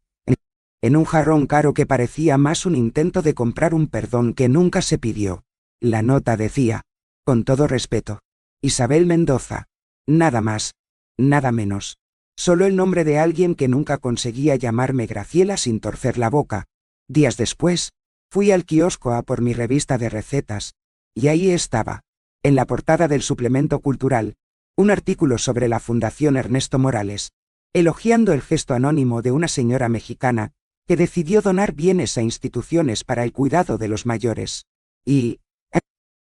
en un jarrón caro que parecía más un intento de comprar un perdón que nunca se pidió. La nota decía, con todo respeto, Isabel Mendoza. Nada más, nada menos. Solo el nombre de alguien que nunca conseguía llamarme Graciela sin torcer la boca. Días después, fui al kiosco a por mi revista de recetas, y ahí estaba, en la portada del suplemento cultural, un artículo sobre la Fundación Ernesto Morales, elogiando el gesto anónimo de una señora mexicana que decidió donar bienes a instituciones para el cuidado de los mayores. Y,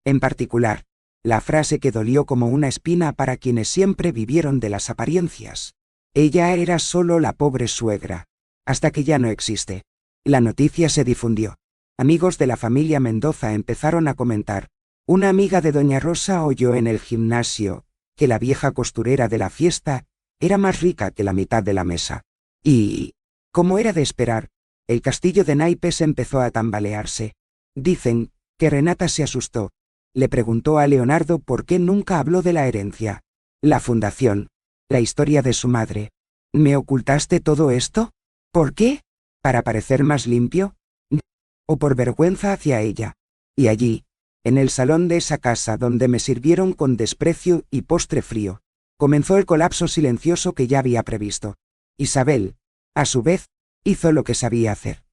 en particular, la frase que dolió como una espina para quienes siempre vivieron de las apariencias. Ella era solo la pobre suegra, hasta que ya no existe. La noticia se difundió. Amigos de la familia Mendoza empezaron a comentar. Una amiga de doña Rosa oyó en el gimnasio que la vieja costurera de la fiesta era más rica que la mitad de la mesa. Y, como era de esperar, el castillo de naipes empezó a tambalearse. Dicen que Renata se asustó. Le preguntó a Leonardo por qué nunca habló de la herencia, la fundación, la historia de su madre. ¿Me ocultaste todo esto? ¿Por qué? ¿Para parecer más limpio? ¿O por vergüenza hacia ella? Y allí, en el salón de esa casa donde me sirvieron con desprecio y postre frío, comenzó el colapso silencioso que ya había previsto. Isabel, a su vez, hizo lo que sabía hacer.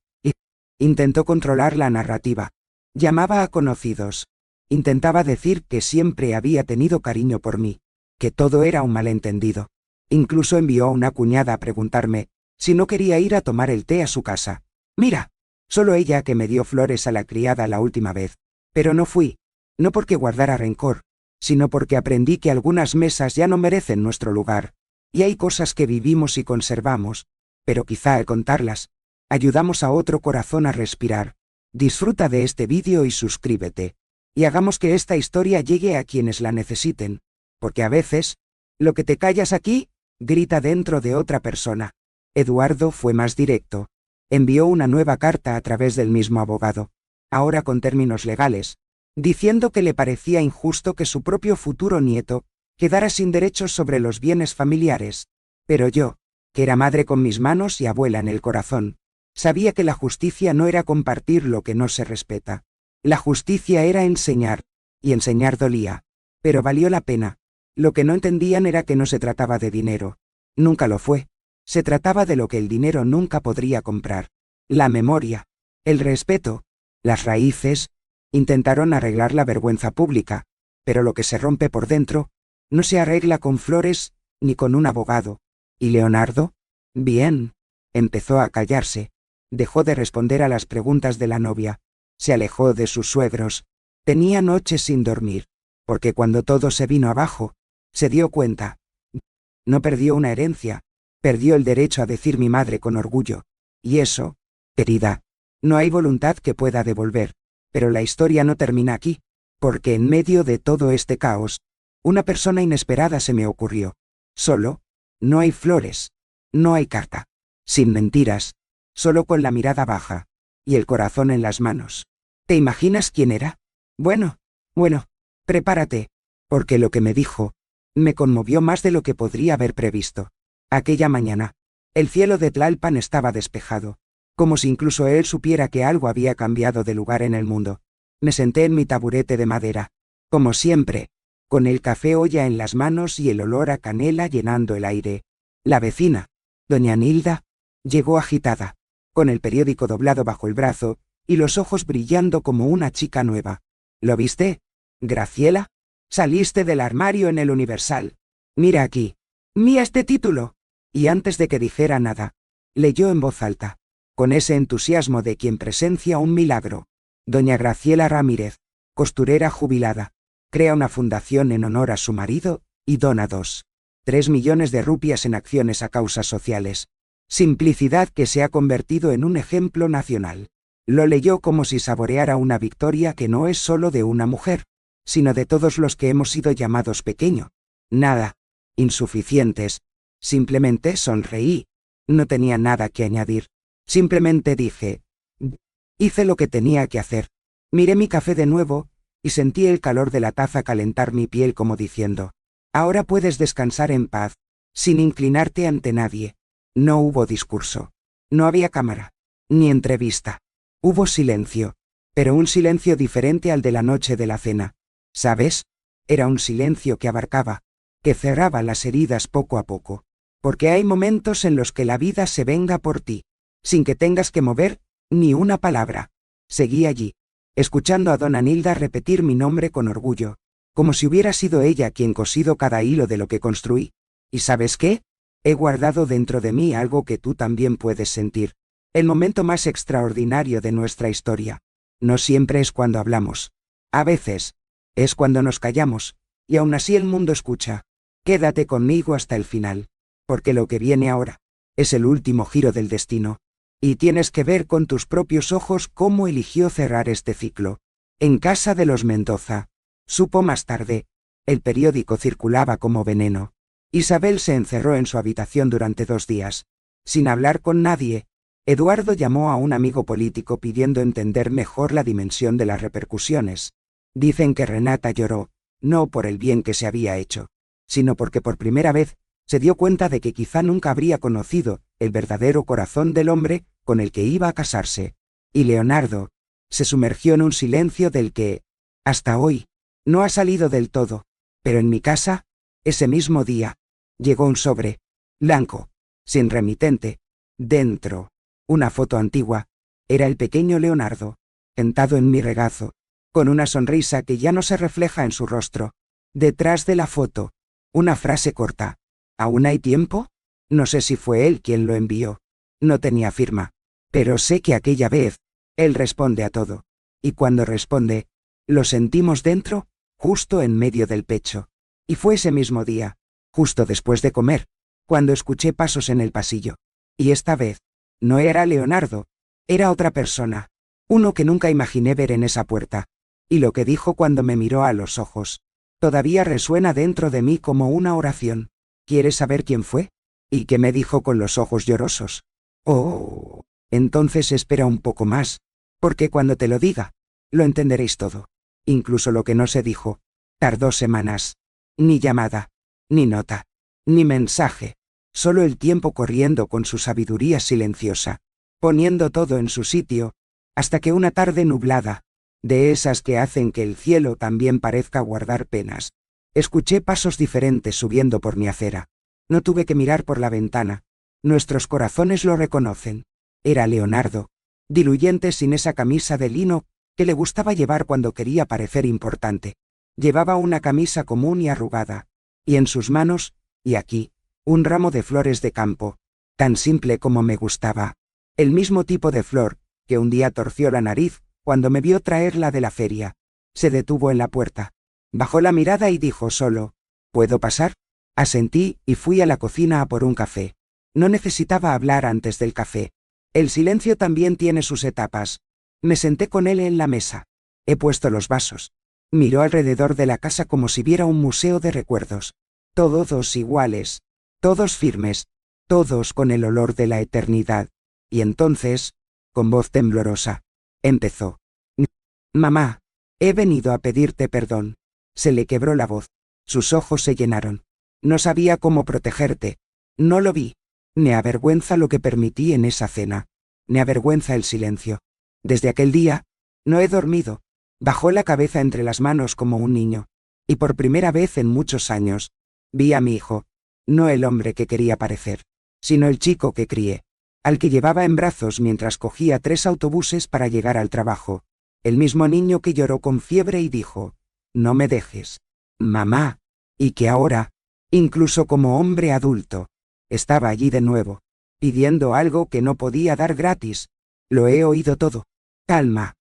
Intentó controlar la narrativa. Llamaba a conocidos. Intentaba decir que siempre había tenido cariño por mí, que todo era un malentendido. Incluso envió a una cuñada a preguntarme si no quería ir a tomar el té a su casa. Mira, solo ella que me dio flores a la criada la última vez. Pero no fui, no porque guardara rencor, sino porque aprendí que algunas mesas ya no merecen nuestro lugar, y hay cosas que vivimos y conservamos, pero quizá al contarlas, ayudamos a otro corazón a respirar. Disfruta de este vídeo y suscríbete, y hagamos que esta historia llegue a quienes la necesiten, porque a veces, lo que te callas aquí, grita dentro de otra persona. Eduardo fue más directo. Envió una nueva carta a través del mismo abogado, ahora con términos legales, diciendo que le parecía injusto que su propio futuro nieto quedara sin derechos sobre los bienes familiares. Pero yo, que era madre con mis manos y abuela en el corazón, sabía que la justicia no era compartir lo que no se respeta. La justicia era enseñar, y enseñar dolía, pero valió la pena. Lo que no entendían era que no se trataba de dinero. Nunca lo fue. Se trataba de lo que el dinero nunca podría comprar. La memoria, el respeto, las raíces. Intentaron arreglar la vergüenza pública, pero lo que se rompe por dentro, no se arregla con flores, ni con un abogado. ¿Y Leonardo? Bien. Empezó a callarse. Dejó de responder a las preguntas de la novia. Se alejó de sus suegros. Tenía noches sin dormir, porque cuando todo se vino abajo, se dio cuenta. No perdió una herencia, perdió el derecho a decir mi madre con orgullo. Y eso, querida, no hay voluntad que pueda devolver. Pero la historia no termina aquí, porque en medio de todo este caos, una persona inesperada se me ocurrió. Solo, no hay flores, no hay carta, sin mentiras, solo con la mirada baja, y el corazón en las manos. ¿Te imaginas quién era? Bueno, prepárate, porque lo que me dijo, me conmovió más de lo que podría haber previsto. Aquella mañana, el cielo de Tlalpan estaba despejado, como si incluso él supiera que algo había cambiado de lugar en el mundo. Me senté en mi taburete de madera, como siempre, con el café olla en las manos y el olor a canela llenando el aire. La vecina, doña Nilda, llegó agitada, con el periódico doblado bajo el brazo y los ojos brillando como una chica nueva. ¿Lo viste, Graciela? Saliste del armario en el Universal. Mira aquí. Mira este título. Y antes de que dijera nada, leyó en voz alta, con ese entusiasmo de quien presencia un milagro. Doña Graciela Ramírez, costurera jubilada, crea una fundación en honor a su marido y dona 3 millones de rupias en acciones a causas sociales. Simplicidad que se ha convertido en un ejemplo nacional. Lo leyó como si saboreara una victoria que no es solo de una mujer, sino de todos los que hemos sido llamados pequeño. Nada. Insuficientes. Simplemente sonreí. No tenía nada que añadir. Simplemente dije. Hice lo que tenía que hacer. Miré mi café de nuevo, y sentí el calor de la taza calentar mi piel como diciendo, ahora puedes descansar en paz, sin inclinarte ante nadie. No hubo discurso. No había cámara. Ni entrevista. Hubo silencio. Pero un silencio diferente al de la noche de la cena. ¿Sabes? Era un silencio que abarcaba, que cerraba las heridas poco a poco. Porque hay momentos en los que la vida se venga por ti, sin que tengas que mover ni una palabra. Seguí allí, escuchando a dona Nilda repetir mi nombre con orgullo, como si hubiera sido ella quien cosido cada hilo de lo que construí. ¿Y sabes qué? He guardado dentro de mí algo que tú también puedes sentir. El momento más extraordinario de nuestra historia. No siempre es cuando hablamos. A veces, es cuando nos callamos, y aún así el mundo escucha. Quédate conmigo hasta el final, porque lo que viene ahora es el último giro del destino, y tienes que ver con tus propios ojos cómo eligió cerrar este ciclo. En casa de los Mendoza. Supo más tarde. El periódico circulaba como veneno. Isabel se encerró en su habitación durante 2 días. Sin hablar con nadie, Eduardo llamó a un amigo político pidiendo entender mejor la dimensión de las repercusiones. Dicen que Renata lloró, no por el bien que se había hecho, sino porque por primera vez se dio cuenta de que quizá nunca habría conocido el verdadero corazón del hombre con el que iba a casarse. Y Leonardo se sumergió en un silencio del que, hasta hoy, no ha salido del todo. Pero en mi casa, ese mismo día, llegó un sobre, blanco, sin remitente. Dentro, una foto antigua. Era el pequeño Leonardo, sentado en mi regazo, con una sonrisa que ya no se refleja en su rostro. Detrás de la foto, una frase corta. ¿Aún hay tiempo? No sé si fue él quien lo envió. No tenía firma. Pero sé que aquella vez, él responde a todo. Y cuando responde, lo sentimos dentro, justo en medio del pecho. Y fue ese mismo día, justo después de comer, cuando escuché pasos en el pasillo. Y esta vez, no era Leonardo, era otra persona. Uno que nunca imaginé ver en esa puerta. Y lo que dijo cuando me miró a los ojos, todavía resuena dentro de mí como una oración. ¿Quieres saber quién fue? ¿Y qué me dijo con los ojos llorosos? Oh, entonces espera un poco más, porque cuando te lo diga, lo entenderéis todo. Incluso lo que no se dijo. Tardó semanas. Ni llamada, ni nota, ni mensaje. Solo el tiempo corriendo con su sabiduría silenciosa, poniendo todo en su sitio, hasta que una tarde nublada, de esas que hacen que el cielo también parezca guardar penas, escuché pasos diferentes subiendo por mi acera. No tuve que mirar por la ventana. Nuestros corazones lo reconocen. Era Leonardo, diluyente sin esa camisa de lino que le gustaba llevar cuando quería parecer importante. Llevaba una camisa común y arrugada, y en sus manos, y aquí, un ramo de flores de campo, tan simple como me gustaba. El mismo tipo de flor que un día torció la nariz cuando me vio traerla de la feria. Se detuvo en la puerta. Bajó la mirada y dijo solo, ¿puedo pasar? Asentí y fui a la cocina a por un café. No necesitaba hablar antes del café. El silencio también tiene sus etapas. Me senté con él en la mesa. He puesto los vasos. Miró alrededor de la casa como si viera un museo de recuerdos. Todos iguales. Todos firmes. Todos con el olor de la eternidad. Y entonces, con voz temblorosa, empezó. Mamá, he venido a pedirte perdón. Se le quebró la voz. Sus ojos se llenaron. No sabía cómo protegerte. No lo vi. Me avergüenza lo que permití en esa cena. Me avergüenza el silencio. Desde aquel día, no he dormido. Bajó la cabeza entre las manos como un niño. Y por primera vez en muchos años, vi a mi hijo. No el hombre que quería parecer, sino el chico que crié. Al que llevaba en brazos mientras cogía 3 autobuses para llegar al trabajo. El mismo niño que lloró con fiebre y dijo, no me dejes, mamá, y que ahora, incluso como hombre adulto, estaba allí de nuevo, pidiendo algo que no podía dar gratis. Lo he oído todo. Calma.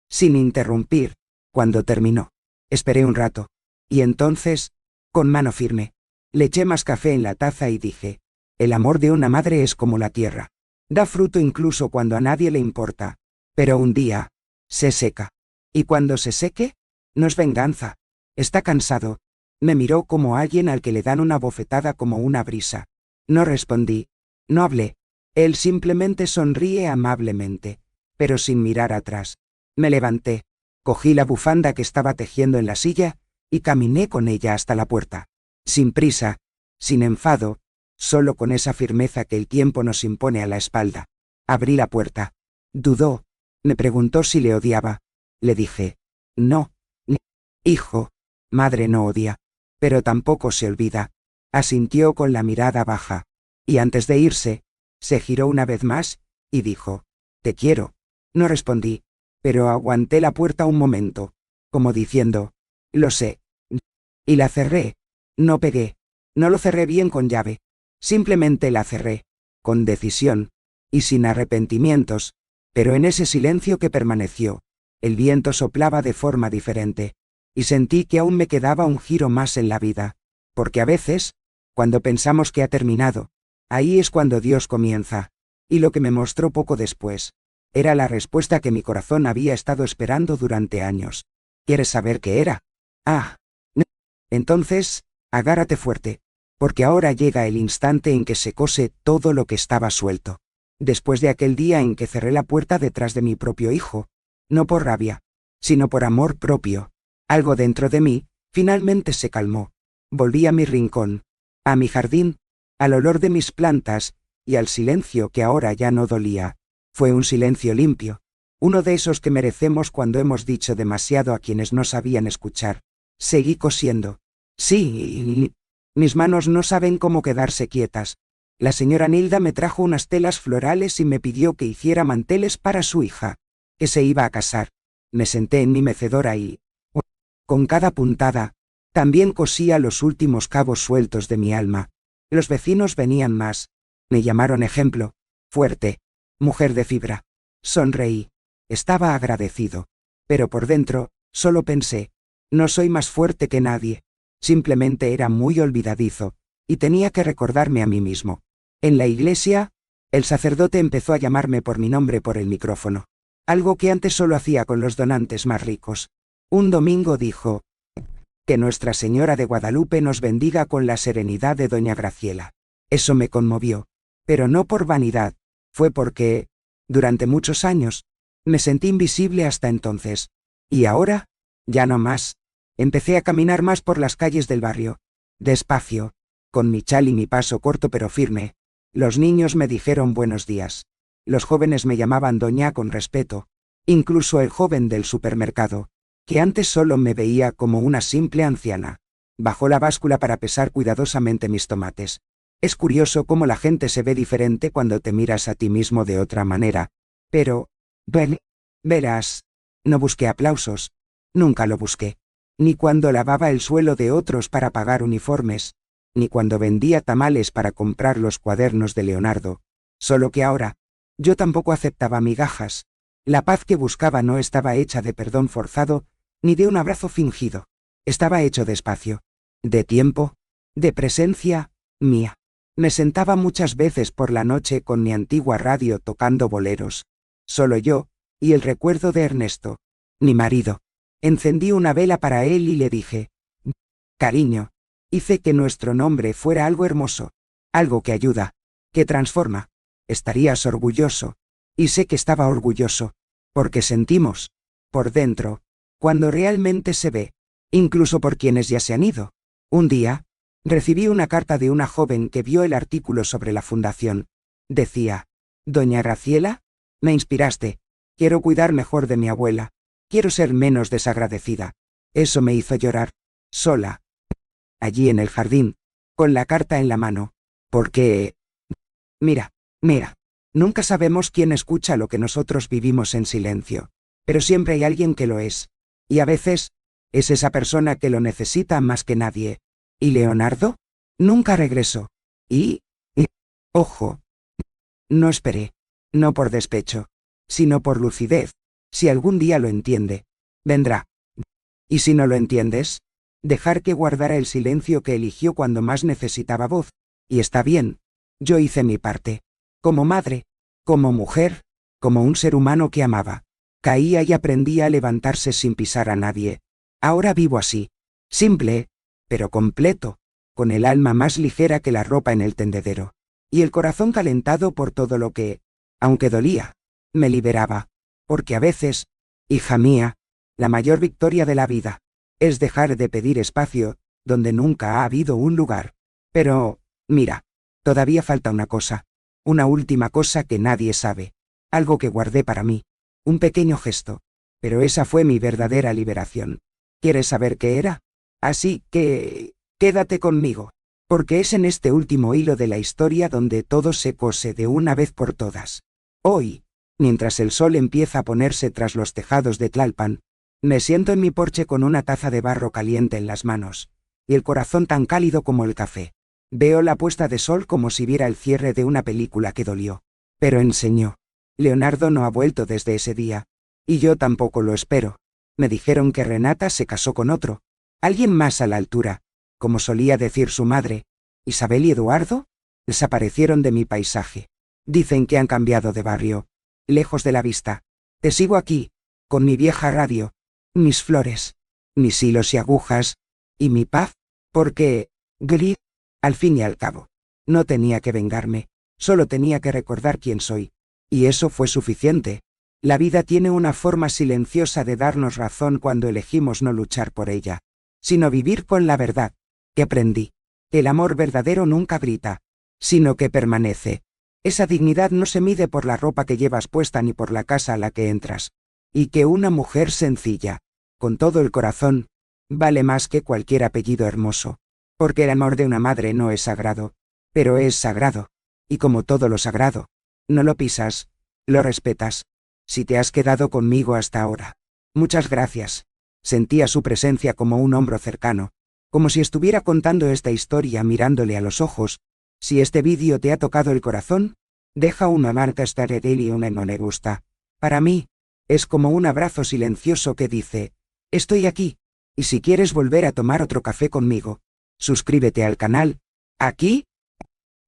Sin interrumpir. Cuando terminó, esperé un rato. Y entonces, con mano firme, le eché más café en la taza y dije, el amor de una madre es como la tierra. Da fruto incluso cuando a nadie le importa. Pero un día, se seca. Y cuando se seque, no es venganza. Está cansado. Me miró como alguien al que le dan una bofetada como una brisa. No respondí. No hablé. Él simplemente sonríe amablemente, pero sin mirar atrás. Me levanté. Cogí la bufanda que estaba tejiendo en la silla, y caminé con ella hasta la puerta. Sin prisa, sin enfado, solo con esa firmeza que el tiempo nos impone a la espalda. Abrí la puerta. Dudó. Me preguntó si le odiaba. Le dije, no. Hijo, madre no odia, pero tampoco se olvida. Asintió con la mirada baja. Y antes de irse, se giró una vez más, y dijo, te quiero. No respondí, pero aguanté la puerta un momento, como diciendo, lo sé, Y la cerré. No pegué. No lo cerré bien con llave. Simplemente la cerré. Con decisión. Y sin arrepentimientos. Pero en ese silencio que permaneció, el viento soplaba de forma diferente. Y sentí que aún me quedaba un giro más en la vida. Porque a veces, cuando pensamos que ha terminado, ahí es cuando Dios comienza. Y lo que me mostró poco después, era la respuesta que mi corazón había estado esperando durante años. ¿Quieres saber qué era? Ah. No. Entonces, agárrate fuerte. Porque ahora llega el instante en que se cose todo lo que estaba suelto. Después de aquel día en que cerré la puerta detrás de mi propio hijo, no por rabia, sino por amor propio, algo dentro de mí, finalmente se calmó. Volví a mi rincón, a mi jardín, al olor de mis plantas, y al silencio que ahora ya no dolía. Fue un silencio limpio, uno de esos que merecemos cuando hemos dicho demasiado a quienes no sabían escuchar. Seguí cosiendo. Sí, mis manos no saben cómo quedarse quietas. La señora Nilda me trajo unas telas florales y me pidió que hiciera manteles para su hija, que se iba a casar. Me senté en mi mecedora y, con cada puntada, también cosía los últimos cabos sueltos de mi alma. Los vecinos venían más. Me llamaron ejemplo, fuerte, mujer de fibra. Sonreí. Estaba agradecido. Pero por dentro, solo pensé, no soy más fuerte que nadie. Simplemente era muy olvidadizo, y tenía que recordarme a mí mismo. En la iglesia, el sacerdote empezó a llamarme por mi nombre por el micrófono, algo que antes solo hacía con los donantes más ricos. Un domingo dijo, que Nuestra Señora de Guadalupe nos bendiga con la serenidad de doña Graciela. Eso me conmovió, pero no por vanidad, fue porque, durante muchos años, me sentí invisible hasta entonces. Y ahora, ya no más. Empecé a caminar más por las calles del barrio, despacio, con mi chal y mi paso corto pero firme. Los niños me dijeron buenos días. Los jóvenes me llamaban doña con respeto, incluso el joven del supermercado, que antes solo me veía como una simple anciana, bajó la báscula para pesar cuidadosamente mis tomates. Es curioso cómo la gente se ve diferente cuando te miras a ti mismo de otra manera, pero, verás, no busqué aplausos, nunca lo busqué, ni cuando lavaba el suelo de otros para pagar uniformes, ni cuando vendía tamales para comprar los cuadernos de Leonardo, solo que ahora, yo tampoco aceptaba migajas. La paz que buscaba no estaba hecha de perdón forzado, ni de un abrazo fingido. Estaba hecho de espacio, de tiempo, de presencia mía. Me sentaba muchas veces por la noche con mi antigua radio tocando boleros. Solo yo, y el recuerdo de Ernesto, mi marido. Encendí una vela para él y le dije, cariño, hice que nuestro nombre fuera algo hermoso, algo que ayuda, que transforma. Estarías orgulloso. Y sé que estaba orgulloso, porque sentimos, por dentro, cuando realmente se ve, incluso por quienes ya se han ido. Un día, recibí una carta de una joven que vio el artículo sobre la fundación. Decía, Doña Graciela, me inspiraste, quiero cuidar mejor de mi abuela, quiero ser menos desagradecida. Eso me hizo llorar, sola, allí en el jardín, con la carta en la mano, porque... Mira, nunca sabemos quién escucha lo que nosotros vivimos en silencio, pero siempre hay alguien que lo es, y a veces, es esa persona que lo necesita más que nadie. ¿Y Leonardo? Nunca regresó. Ojo, no esperé, no por despecho, sino por lucidez. Si algún día lo entiende, vendrá. Y si no lo entiendes, dejar que guardara el silencio que eligió cuando más necesitaba voz. Y está bien, yo hice mi parte. Como madre, como mujer, como un ser humano que amaba. Caía y aprendía a levantarse sin pisar a nadie. Ahora vivo así, simple, pero completo, con el alma más ligera que la ropa en el tendedero, y el corazón calentado por todo lo que, aunque dolía, me liberaba, porque a veces, hija mía, la mayor victoria de la vida, es dejar de pedir espacio, donde nunca ha habido un lugar. Pero, mira, todavía falta una cosa, una última cosa que nadie sabe, algo que guardé para mí, un pequeño gesto, pero esa fue mi verdadera liberación. ¿Quieres saber qué era? Así que, quédate conmigo, porque es en este último hilo de la historia donde todo se cose de una vez por todas. Hoy, mientras el sol empieza a ponerse tras los tejados de Tlalpan, me siento en mi porche con una taza de barro caliente en las manos, y el corazón tan cálido como el café. Veo la puesta de sol como si viera el cierre de una película que dolió. Pero enseñó. Leonardo no ha vuelto desde ese día. Y yo tampoco lo espero. Me dijeron que Renata se casó con otro. Alguien más a la altura. Como solía decir su madre. Isabel y Eduardo desaparecieron de mi paisaje. Dicen que han cambiado de barrio. Lejos de la vista. Te sigo aquí, con mi vieja radio, mis flores, mis hilos y agujas, y mi paz, porque, Gris, al fin y al cabo, no tenía que vengarme, solo tenía que recordar quién soy. Y eso fue suficiente. La vida tiene una forma silenciosa de darnos razón cuando elegimos no luchar por ella, sino vivir con la verdad. Que aprendí. El amor verdadero nunca grita, sino que permanece. Esa dignidad no se mide por la ropa que llevas puesta ni por la casa a la que entras. Y que una mujer sencilla, con todo el corazón, vale más que cualquier apellido hermoso. Porque el amor de una madre no es sagrado, pero es sagrado. Y como todo lo sagrado, no lo pisas, lo respetas. Si te has quedado conmigo hasta ahora, muchas gracias. Sentía su presencia como un hombro cercano, como si estuviera contando esta historia mirándole a los ojos. Si este vídeo te ha tocado el corazón, deja una marca y una no me gusta. Para mí, es como un abrazo silencioso que dice, estoy aquí, y si quieres volver a tomar otro café conmigo, suscríbete al canal. Aquí,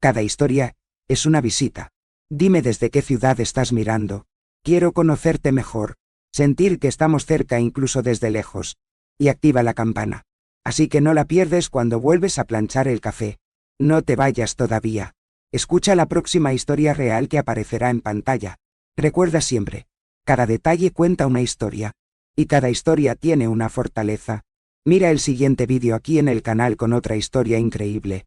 cada historia es una visita. Dime desde qué ciudad estás mirando. Quiero conocerte mejor, sentir que estamos cerca incluso desde lejos. Y activa la campana. Así que no la pierdes cuando vuelves a planchar el café. No te vayas todavía. Escucha la próxima historia real que aparecerá en pantalla. Recuerda siempre, cada detalle cuenta una historia. Y cada historia tiene una fortaleza. Mira el siguiente vídeo aquí en el canal con otra historia increíble.